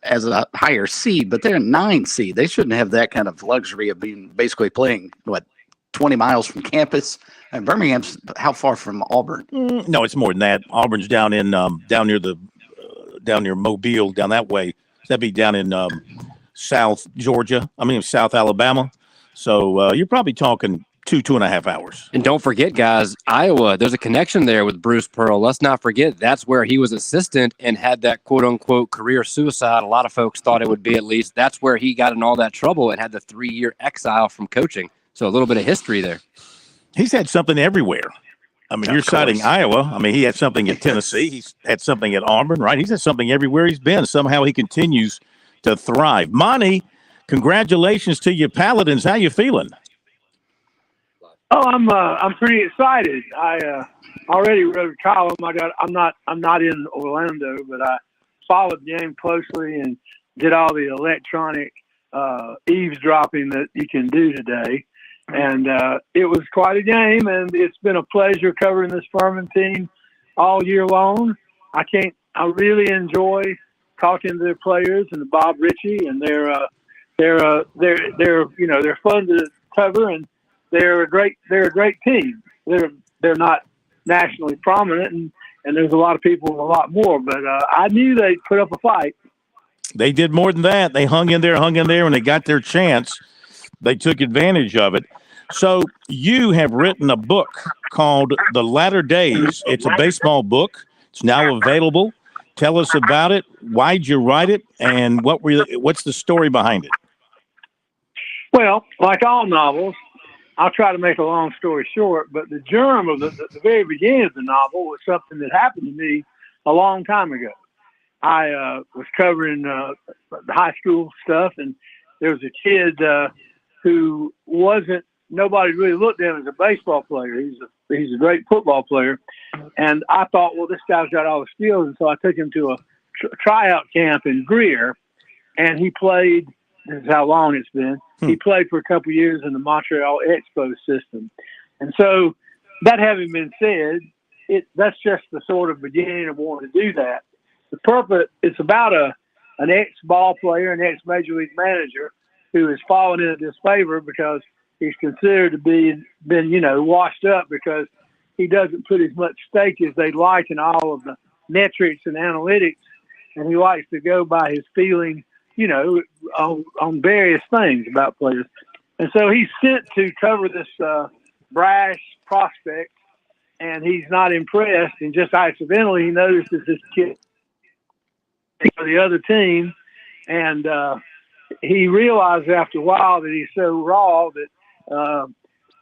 as a higher seed, but they're a 9 seed. They shouldn't have that kind of luxury of being basically playing 20 miles from campus. And Birmingham's how far from Auburn? No, it's more than that. Auburn's down in down near Mobile, down that way. That'd be down in South Alabama. So you're probably talking 2.5 hours. And don't forget, guys, Iowa, there's a connection there with Bruce Pearl. Let's not forget that's where he was assistant and had that quote-unquote career suicide. A lot of folks thought it would be, at least. That's where he got in all that trouble and had the 3-year exile from coaching. So a little bit of history there. He's had something everywhere. You're citing Iowa. He had something at Tennessee. He's had something at Auburn, right? He's had something everywhere he's been. Somehow he continues to thrive. Monty, congratulations to you, Paladins. How you feeling? Oh, I'm pretty excited. I already wrote a column. I'm not in Orlando, but I followed the game closely and did all the electronic eavesdropping that you can do today. And it was quite a game, and it's been a pleasure covering this Furman team all year long. I really enjoy talking to their players and Bob Ritchie, and they're fun to cover, and they're a great team. They're not nationally prominent, and there's a lot of people, a lot more, but I knew they'd put up a fight. They did more than that. They hung in there, and they got their chance. They took advantage of it. So you have written a book called The Latter Days. It's a baseball book. It's now available. Tell us about it. Why'd you write it? And what's the story behind it? Well, like all novels, I'll try to make a long story short, but the germ of the very beginning of the novel was something that happened to me a long time ago. I was covering the high school stuff, and there was a kid who nobody really looked at him as a baseball player. He's a great football player. And I thought, well, this guy's got all the skills. And so I took him to a tryout camp in Greer, and he played. This is how long it's been. He played for a couple of years in the Montreal Expo system. And so that having been said, that's just the sort of beginning of wanting to do that. The purpose, it's about an ex-ball player, an ex-major league manager who has fallen into disfavor because he's considered to been washed up because he doesn't put as much stake as they'd like in all of the metrics and analytics, and he likes to go by his feeling, on various things about players. And so he's sent to cover this brash prospects, and he's not impressed. And just accidentally, he notices this kid for the other team, and he realizes after a while that he's so raw that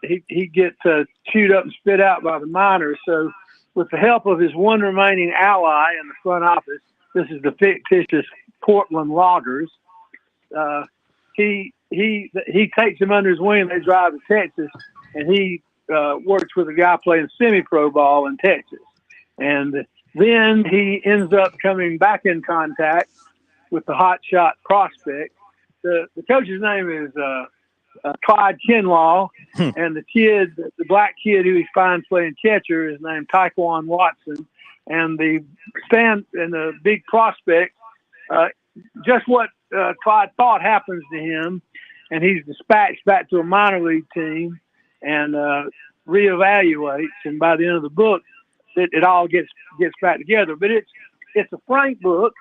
he gets chewed up and spit out by the minors. So with the help of his one remaining ally in the front office, this is the fictitious Portland Loggers, he takes him under his wing. They drive to Texas, and he works with a guy playing semi-pro ball in Texas. And then he ends up coming back in contact with the hotshot prospect. The coach's name is Clyde Kinlaw, and the black kid who he finds playing catcher is named Taekwon Watson. And the big prospect, just what Clyde thought happens to him, and he's dispatched back to a minor league team and reevaluates. And by the end of the book, it all gets back together. But it's a frank book.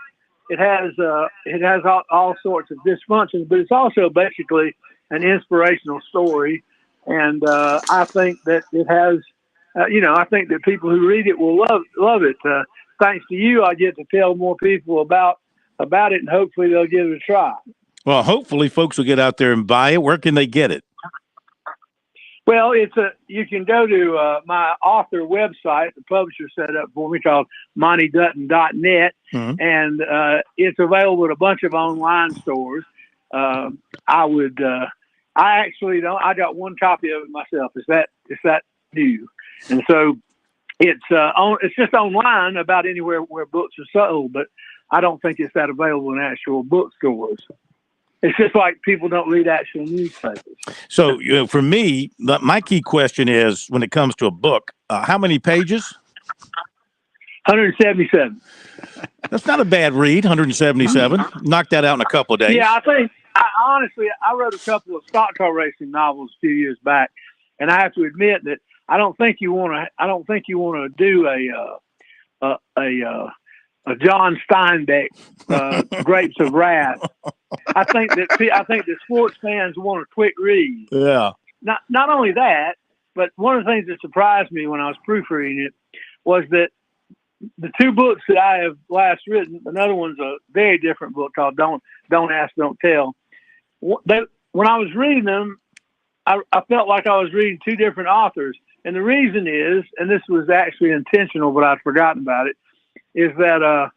It has all sorts of dysfunctions, but it's also basically an inspirational story. And I think that it has, I think that people who read it will love it. Thanks to you, I get to tell more people about it, and hopefully they'll give it a try. Well, hopefully folks will get out there and buy it. Where can they get it? Well, you can go to my author website, the publisher set up for me, called montydutton.net, and it's available at a bunch of online stores. I actually don't. I got one copy of it myself. It's that new, and so it's just online about anywhere where books are sold, but I don't think it's that available in actual bookstores. It's just like people don't read actual newspapers. So, for me, my key question is, when it comes to a book, how many pages? 177. That's not a bad read, 177. Knock that out in a couple of days. Yeah, honestly, I wrote a couple of stock car racing novels a few years back, and I have to admit that I don't think you want to do a John Steinbeck Grapes of Wrath. I think that sports fans want a quick read. Yeah. Not only that, but one of the things that surprised me when I was proofreading it was that the two books that I have last written, another one's a very different book called Don't Ask, Don't Tell. When I was reading them, I felt like I was reading two different authors. And the reason is, and this was actually intentional, but I'd forgotten about it, is that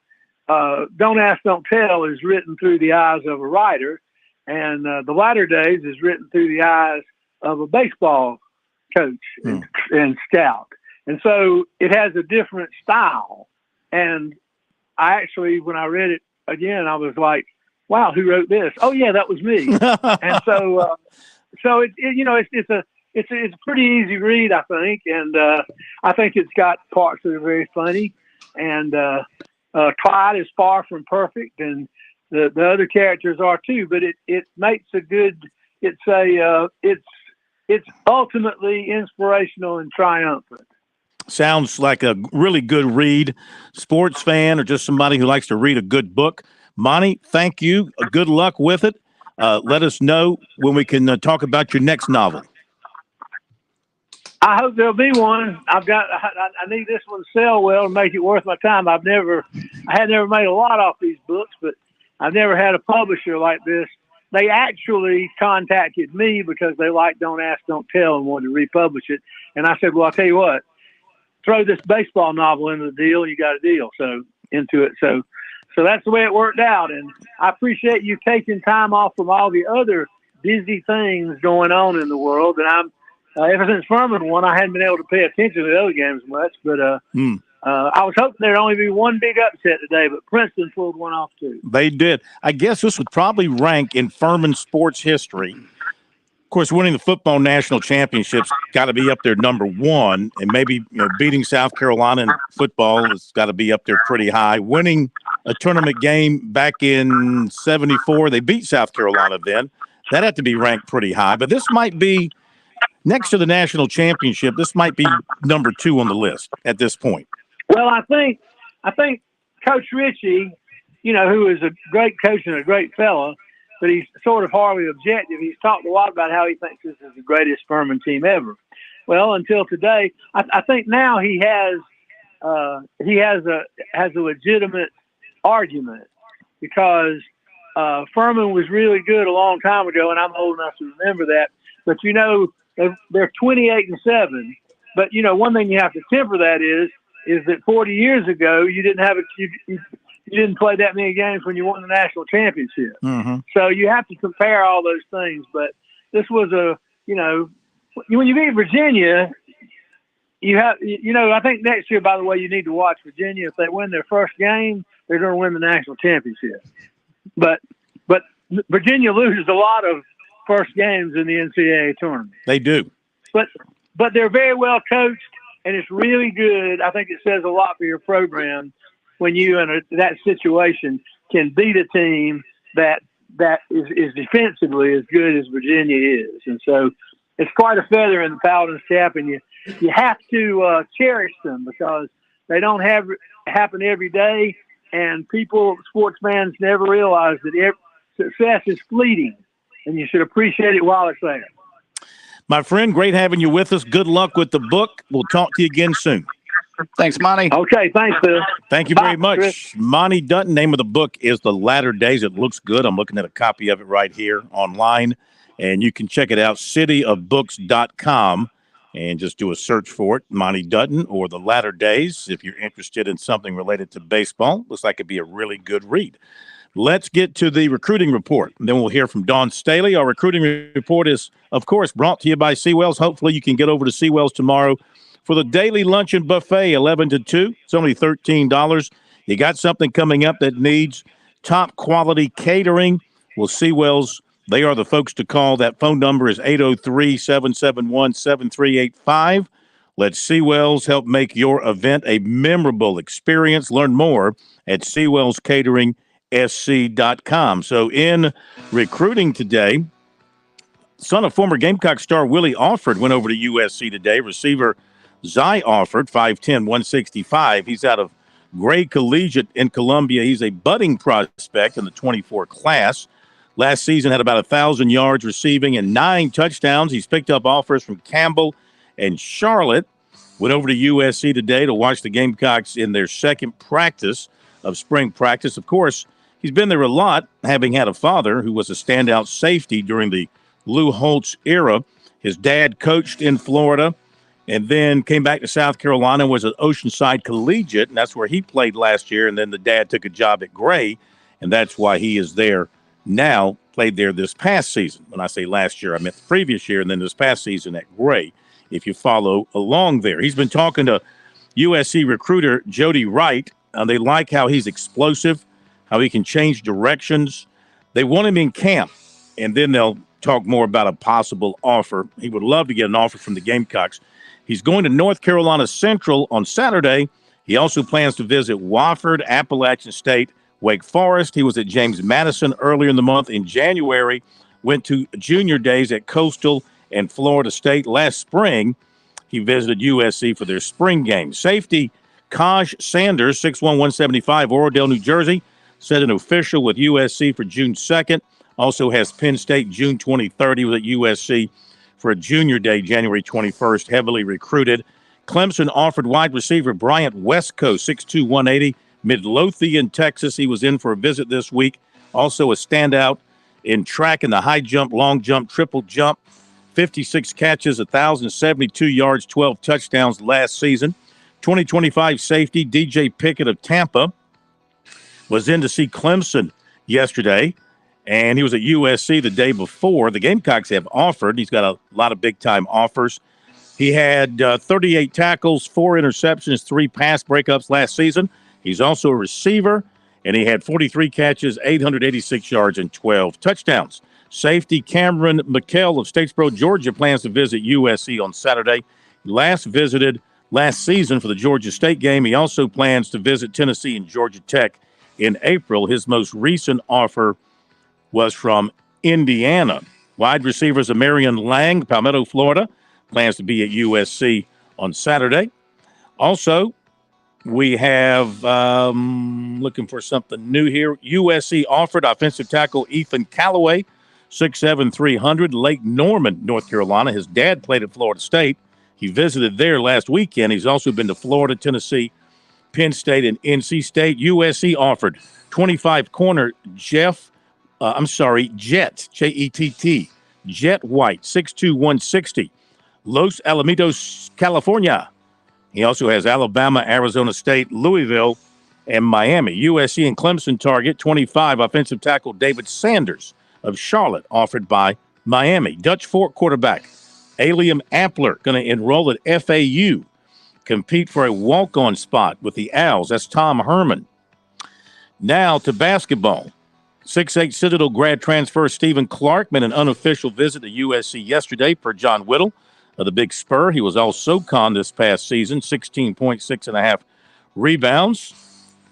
Don't Ask, Don't Tell is written through the eyes of a writer, and The Latter Days is written through the eyes of a baseball coach and scout. And so it has a different style. And I actually, when I read it again, I was like, wow, who wrote this? Oh yeah, that was me. And so it's a pretty easy read, I think. And I think it's got parts that are very funny. And Clyde is far from perfect, and the other characters are too. But it makes a good. It's ultimately inspirational and triumphant. Sounds like a really good read. Sports fan or just somebody who likes to read a good book. Monty, thank you. Good luck with it. Let us know when we can talk about your next novel. I hope there'll be one. I need this one to sell well and make it worth my time. I had never made a lot off these books, but I've never had a publisher like this. They actually contacted me because they like Don't Ask, Don't Tell and wanted to republish it. And I said, well, I'll tell you what, throw this baseball novel into the deal and you got a deal. So that's the way it worked out. And I appreciate you taking time off from all the other busy things going on in the world. And ever since Furman won, I hadn't been able to pay attention to the other games much, but I was hoping there'd only be one big upset today, but Princeton pulled one off too. They did. I guess this would probably rank in Furman sports history. Of course, winning the football national championships got to be up there number one, and maybe beating South Carolina in football has got to be up there pretty high. Winning a tournament game back in '74, they beat South Carolina then. That had to be ranked pretty high, but this might be next to the national championship. This might be number two on the list at this point. Well, I think Coach Ritchie, who is a great coach and a great fella, but he's sort of hardly objective. He's talked a lot about how he thinks this is the greatest Furman team ever. Well, until today, I think now he has a legitimate argument because Furman was really good a long time ago, and I'm old enough to remember that. But they're 28-7. But one thing you have to temper that is that 40 years ago you didn't have you didn't play that many games when you won the national championship. Mm-hmm. So you have to compare all those things. But this was when you beat Virginia, you have, I think next year, by the way, you need to watch Virginia. If they win their first game, they're going to win the national championship. But Virginia loses a lot of first games in the NCAA tournament. They do. But they're very well coached, and it's really good. I think it says a lot for your program when you, in that situation, can beat a team that is defensively as good as Virginia is. And so it's quite a feather in the Paladins' cap, and you have to cherish them because they don't happen every day, and sports fans never realize that success is fleeting, and you should appreciate it while it's there. My friend, great having you with us. Good luck with the book. We'll talk to you again soon. Thanks, Monty. Okay, thanks, Bill. Thank you very much. Chris. Monty Dutton, name of the book is The Latter Days. It looks good. I'm looking at a copy of it right here online, and you can check it out, cityofbooks.com, and just do a search for it, Monty Dutton or The Latter Days, if you're interested in something related to baseball. Looks like it'd be a really good read. Let's get to the recruiting report, and then we'll hear from Dawn Staley. Our recruiting report is, of course, brought to you by Seawells. Hopefully you can get over to Seawells tomorrow for the daily luncheon buffet, 11 to 2. It's only $13. You got something coming up that needs top quality catering. Well, Seawells, they are the folks to call. That phone number is 803-771-7385. Let Seawells help make your event a memorable experience. Learn more at SeawellsCateringSC.com. So in recruiting today, son of former Gamecock star Willie Alford went over to USC today. Receiver Zy Alford, 5'10", 165. He's out of Gray Collegiate in Columbia. He's a budding prospect in the 24 class. Last season had about 1,000 yards receiving and 9 touchdowns. He's picked up offers from Campbell and Charlotte. Went over to USC today to watch the Gamecocks in their second practice of spring practice. Of course, he's been there a lot, having had a father who was a standout safety during the Lou Holtz era. His dad coached in Florida and then came back to South Carolina, was at Oceanside Collegiate, and that's where he played last year. And then the dad took a job at Gray, and that's why he is there now, played there this past season. When I say last year, I meant the previous year, and then this past season at Gray, if you follow along there. He's been talking to USC recruiter Jody Wright. They like how he's explosive, how he can change directions. They want him in camp, and then they'll talk more about a possible offer. He would love to get an offer from the Gamecocks. He's going to North Carolina Central on Saturday. He also plans to visit Wofford, Appalachian State, Wake Forest. He was at James Madison earlier in the month. In January, went to junior days at Coastal and Florida State. Last spring, he visited USC for their spring game. Safety Kaj Sanders, 6'1", 175, Orodale, New Jersey, set an official with USC for June 2nd. Also has Penn State June 23rd. He was at USC for a junior day, January 21st, heavily recruited. Clemson offered wide receiver Bryant Westco, 6'2", 180, Midlothian, Texas. He was in for a visit this week. Also a standout in track in the high jump, long jump, triple jump. 56 catches, 1,072 yards, 12 touchdowns last season. 2025 safety DJ Pickett of Tampa was in to see Clemson yesterday, and he was at USC the day before. The Gamecocks have offered. He's got a lot of big-time offers. He had 38 tackles, 4 interceptions, 3 pass breakups last season. He's also a receiver, and he had 43 catches, 886 yards, and 12 touchdowns. Safety Cameron McKell of Statesboro, Georgia, plans to visit USC on Saturday. He last visited last season for the Georgia State game. He also plans to visit Tennessee and Georgia Tech in April. His most recent offer was from Indiana. Wide receivers of Marion Lang, Palmetto, Florida, plans to be at USC on Saturday. Also, we have, looking for something new here, USC offered offensive tackle Ethan Callaway, 6'7", 300, Lake Norman, North Carolina. His dad played at Florida State. He visited there last weekend. He's also been to Florida, Tennessee, Penn State, and NC State. USC offered 25-corner Jet, J-E-T-T, Jet White, 6'2", 160, Los Alamitos, California. He also has Alabama, Arizona State, Louisville, and Miami. USC and Clemson target 25 offensive tackle David Sanders of Charlotte, offered by Miami. Dutch Fork quarterback Alium Ampler going to enroll at FAU, compete for a walk-on spot with the Owls. That's Tom Herman. Now to basketball. 6'8" Citadel grad transfer Stephen Clark made an unofficial visit to USC yesterday per John Whittle of the Big Spur. He was all SoCon this past season, 16.6.5 rebounds.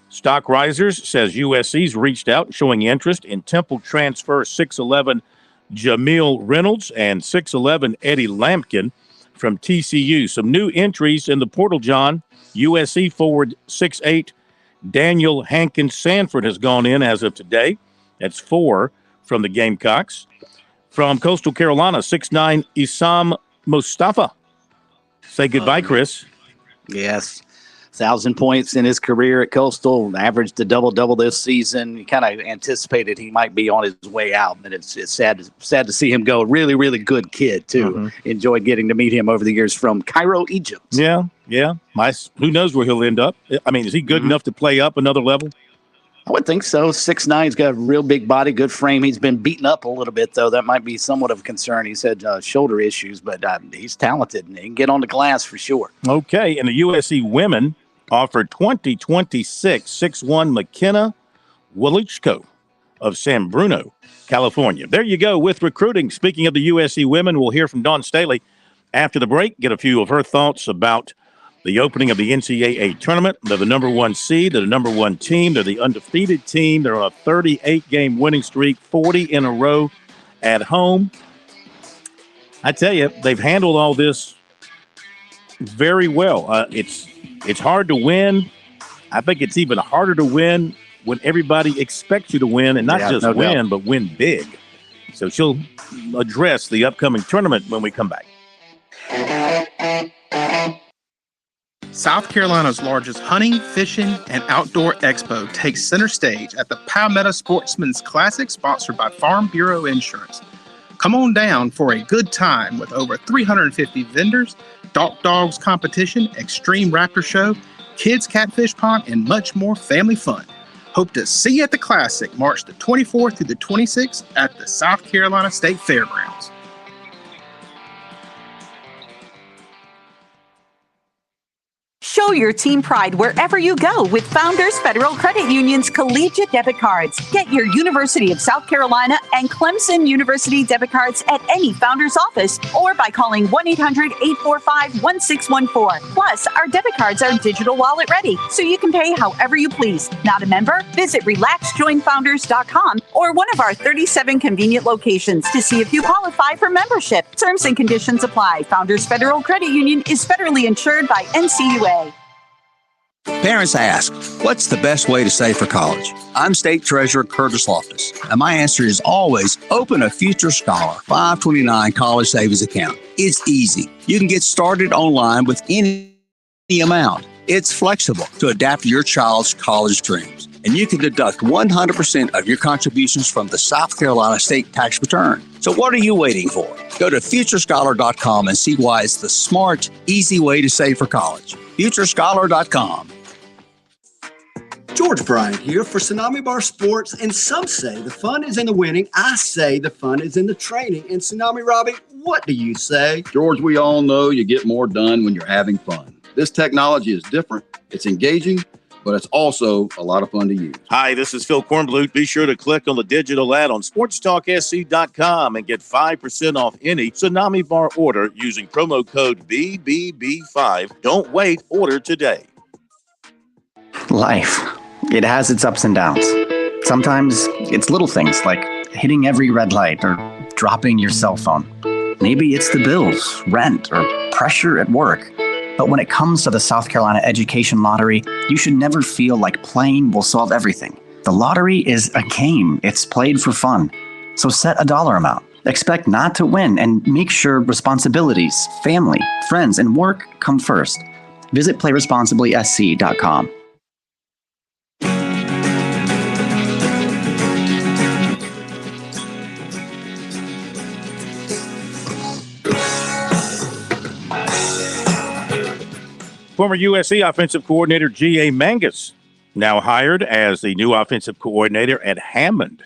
Stock Risers says USC's reached out showing interest in Temple transfer 6'11" Jameel Reynolds and 6'11" Eddie Lampkin from TCU. Some new entries in the portal, John. USC forward 6'8" Daniel Hankins Sanford has gone in as of today. That's 4 from the Gamecocks. From Coastal Carolina, 6'9" Issam Mustafa. Say goodbye, Chris. Yes. 1,000 points in his career at Coastal, averaged a double-double this season. You kind of anticipated he might be on his way out, and it's sad to see him go. Really, really good kid, too. Mm-hmm. Enjoyed getting to meet him over the years from Cairo, Egypt. Yeah. Who knows where he'll end up? I mean, is he good enough to play up another level? I would think so. 6'9", he's got a real big body, good frame. He's been beaten up a little bit, though. That might be somewhat of a concern. He's had shoulder issues, but he's talented, and he can get on the glass for sure. Okay, and the USC women offered 2026 6'1" McKenna Wolichko of San Bruno, California. There you go with recruiting. Speaking of the USC women, we'll hear from Dawn Staley after the break, get a few of her thoughts about the opening of the NCAA tournament. They're the number 1 seed. They're the number 1 team. They're the undefeated team. They're on a 38-game winning streak, 40 in a row at home. I tell you, they've handled all this very well. It's hard to win. I think it's even harder to win when everybody expects you to win, and not just win, but win big. So she'll address the upcoming tournament when we come back. South Carolina's largest hunting, fishing, and outdoor expo takes center stage at the Palmetto Sportsman's Classic, sponsored by Farm Bureau Insurance. Come on down for a good time with over 350 vendors, dogs competition, extreme raptor show, kids catfish pond, and much more family fun. Hope to see you at the Classic, March the 24th through the 26th at the South Carolina State Fairgrounds. Show your team pride wherever you go with Founders Federal Credit Union's collegiate debit cards. Get your University of South Carolina and Clemson University debit cards at any Founders office or by calling 1-800-845-1614. Plus, our debit cards are digital wallet ready, so you can pay however you please. Not a member? Visit RelaxJoinFounders.com or one of our 37 convenient locations to see if you qualify for membership. Terms and conditions apply. Founders Federal Credit Union is federally insured by NCUA. Parents ask, what's the best way to save for college? I'm State Treasurer Curtis Loftus, and my answer is always open a Future Scholar 529 college savings account. It's easy. You can get started online with any amount. It's flexible to adapt to your child's college dreams, and you can deduct 100% of your contributions from the South Carolina state tax return. So what are you waiting for? Go to FutureScholar.com and see why it's the smart, easy way to save for college. FutureScholar.com. George Bryant here for Tsunami Bar Sports, and some say the fun is in the winning. I say the fun is in the training. And Tsunami Robbie, what do you say? George, we all know you get more done when you're having fun. This technology is different. It's engaging, but it's also a lot of fun to use. Hi, this is Phil Kornblut. Be sure to click on the digital ad on SportsTalkSC.com and get 5% off any Tsunami Bar order using promo code BBB5. Don't wait. Order today. Life. It has its ups and downs. Sometimes it's little things like hitting every red light or dropping your cell phone. Maybe it's the bills, rent, or pressure at work. But when it comes to the South Carolina Education Lottery, you should never feel like playing will solve everything. The lottery is a game. It's played for fun. So set a dollar amount. Expect not to win and make sure responsibilities, family, friends, and work come first. Visit playresponsibly.sc.com. Former USC offensive coordinator G.A. Mangus, now hired as the new offensive coordinator at Hammond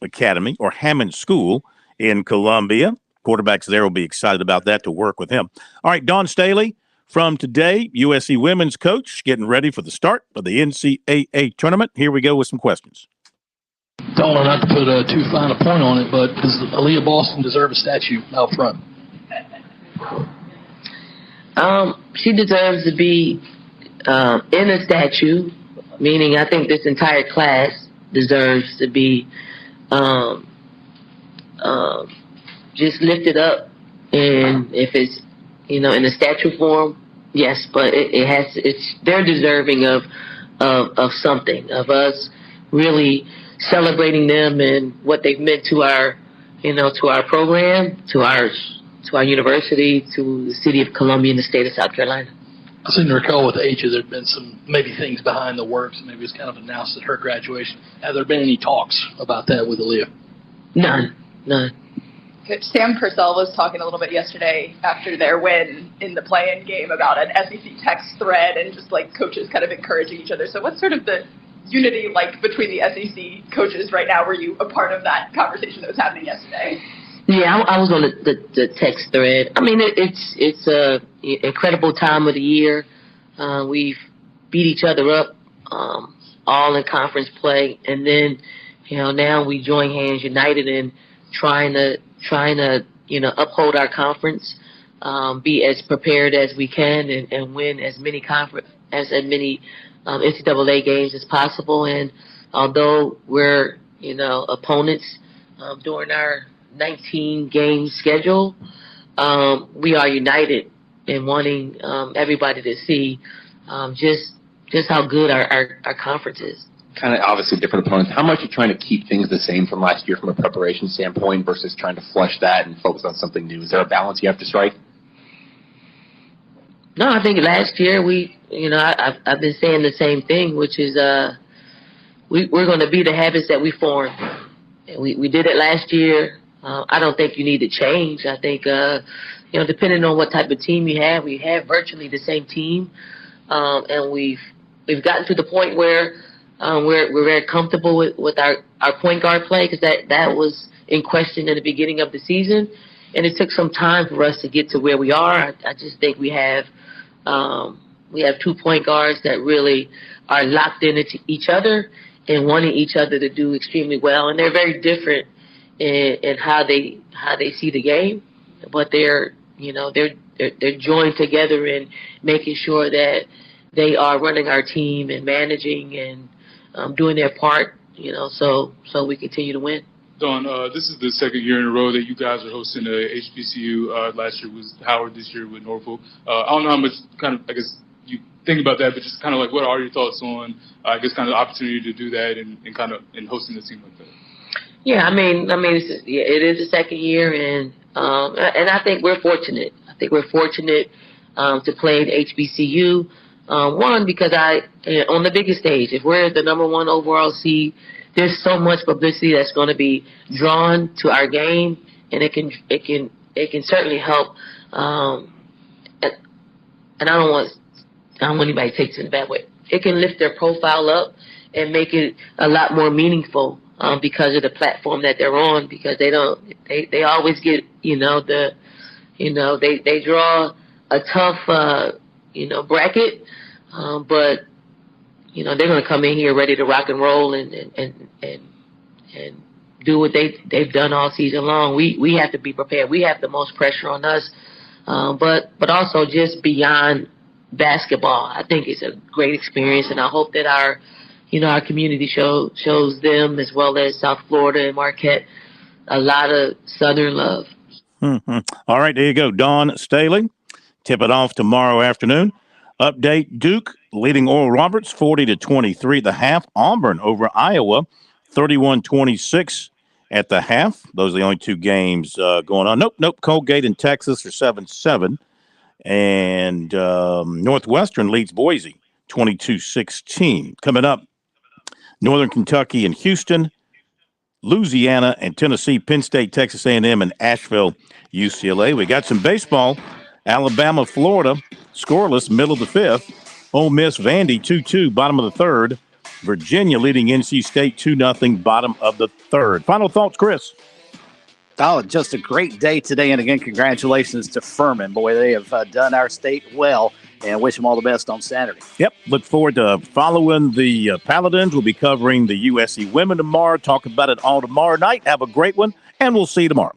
Academy or Hammond School in Columbia. Quarterbacks there will be excited about that to work with him. All right, Dawn Staley from today, USC women's coach, getting ready for the start of the NCAA tournament. Here we go with some questions. Don't know not to put too fine a point on it, but does Aaliyah Boston deserve a statue out front? She deserves to be in a statue, meaning I think this entire class deserves to be just lifted up. And if it's, in a statue form, yes, but they're deserving of something, of us really celebrating them and what they've meant to our, to our program, to our university, to the city of Columbia and the state of South Carolina. I seem to recall with Aja, there have been some maybe things behind the works. Maybe it's kind of announced at her graduation. Have there been any talks about that with Aaliyah? None. Coach Sam Purcell was talking a little bit yesterday after their win in the play-in game about an SEC text thread and just like coaches kind of encouraging each other. So what's sort of the unity like between the SEC coaches right now? Were you a part of that conversation that was happening yesterday? Yeah, I was on the text thread. I mean, it's a incredible time of the year. We've beat each other up all in conference play, and then now we join hands united in trying to uphold our conference, be as prepared as we can, and win as many NCAA games as possible. And although we're opponents during our 19-game schedule, we are united in wanting everybody to see just how good our conference is. Kind of obviously different opponents. How much are you trying to keep things the same from last year from a preparation standpoint versus trying to flush that and focus on something new? Is there a balance you have to strike? No, I think last year I've been saying the same thing, which is we're going to be the habits that we formed. We did it last year. I don't think you need to change. I think depending on what type of team you have, we have virtually the same team, and we've gotten to the point where we're very comfortable with our point guard play, because that was in question in the beginning of the season, and it took some time for us to get to where we are. I just think we have 2 point guards that really are locked into each other and wanting each other to do extremely well, and they're very different in how they see the game, but they're joined together in making sure that they are running our team and managing and doing their part, so we continue to win. Dawn, this is the second year in a row that you guys are hosting a HBCU. Last year was Howard, this year with Norfolk. I don't know how much you think about that, but just kind of like, what are your thoughts on, kind of the opportunity to do that and hosting a team like that? Yeah, I mean, it is the second year, and I think we're fortunate. I think we're fortunate to play in HBCU. One, because on the biggest stage, if we're the number 1 overall seed, there's so much publicity that's going to be drawn to our game, and it can certainly help. And I don't want anybody to take it in a bad way. It can lift their profile up and make it a lot more meaningful because of the platform that they're on. Because they always get they draw a tough bracket, but they're going to come in here ready to rock and roll and do what they've done all season long. We have to be prepared. We have the most pressure on us, but also just beyond basketball, I think it's a great experience, and I hope that our community shows them, as well as South Florida and Marquette, a lot of Southern love. Mm-hmm. All right, there you go. Dawn Staley. Tip it off tomorrow afternoon. Update: Duke leading Oral Roberts 40-23 at the half. Auburn over Iowa 31-26 at the half. Those are the only two games going on. Nope. Colgate and Texas are 7-7. And Northwestern leads Boise 22-16. Coming up, Northern Kentucky and Houston, Louisiana and Tennessee, Penn State, Texas A&M, and Asheville, UCLA. We got some baseball. Alabama, Florida, scoreless, middle of the fifth. Ole Miss, Vandy, 2-2, bottom of the third. Virginia leading NC State 2-0, bottom of the third. Final thoughts, Chris? Oh, just a great day today. And again, congratulations to Furman. Boy, they have done our state well, and wish them all the best on Saturday. Yep. Look forward to following the Paladins. We'll be covering the USC women tomorrow. Talk about it all tomorrow night. Have a great one, and we'll see you tomorrow.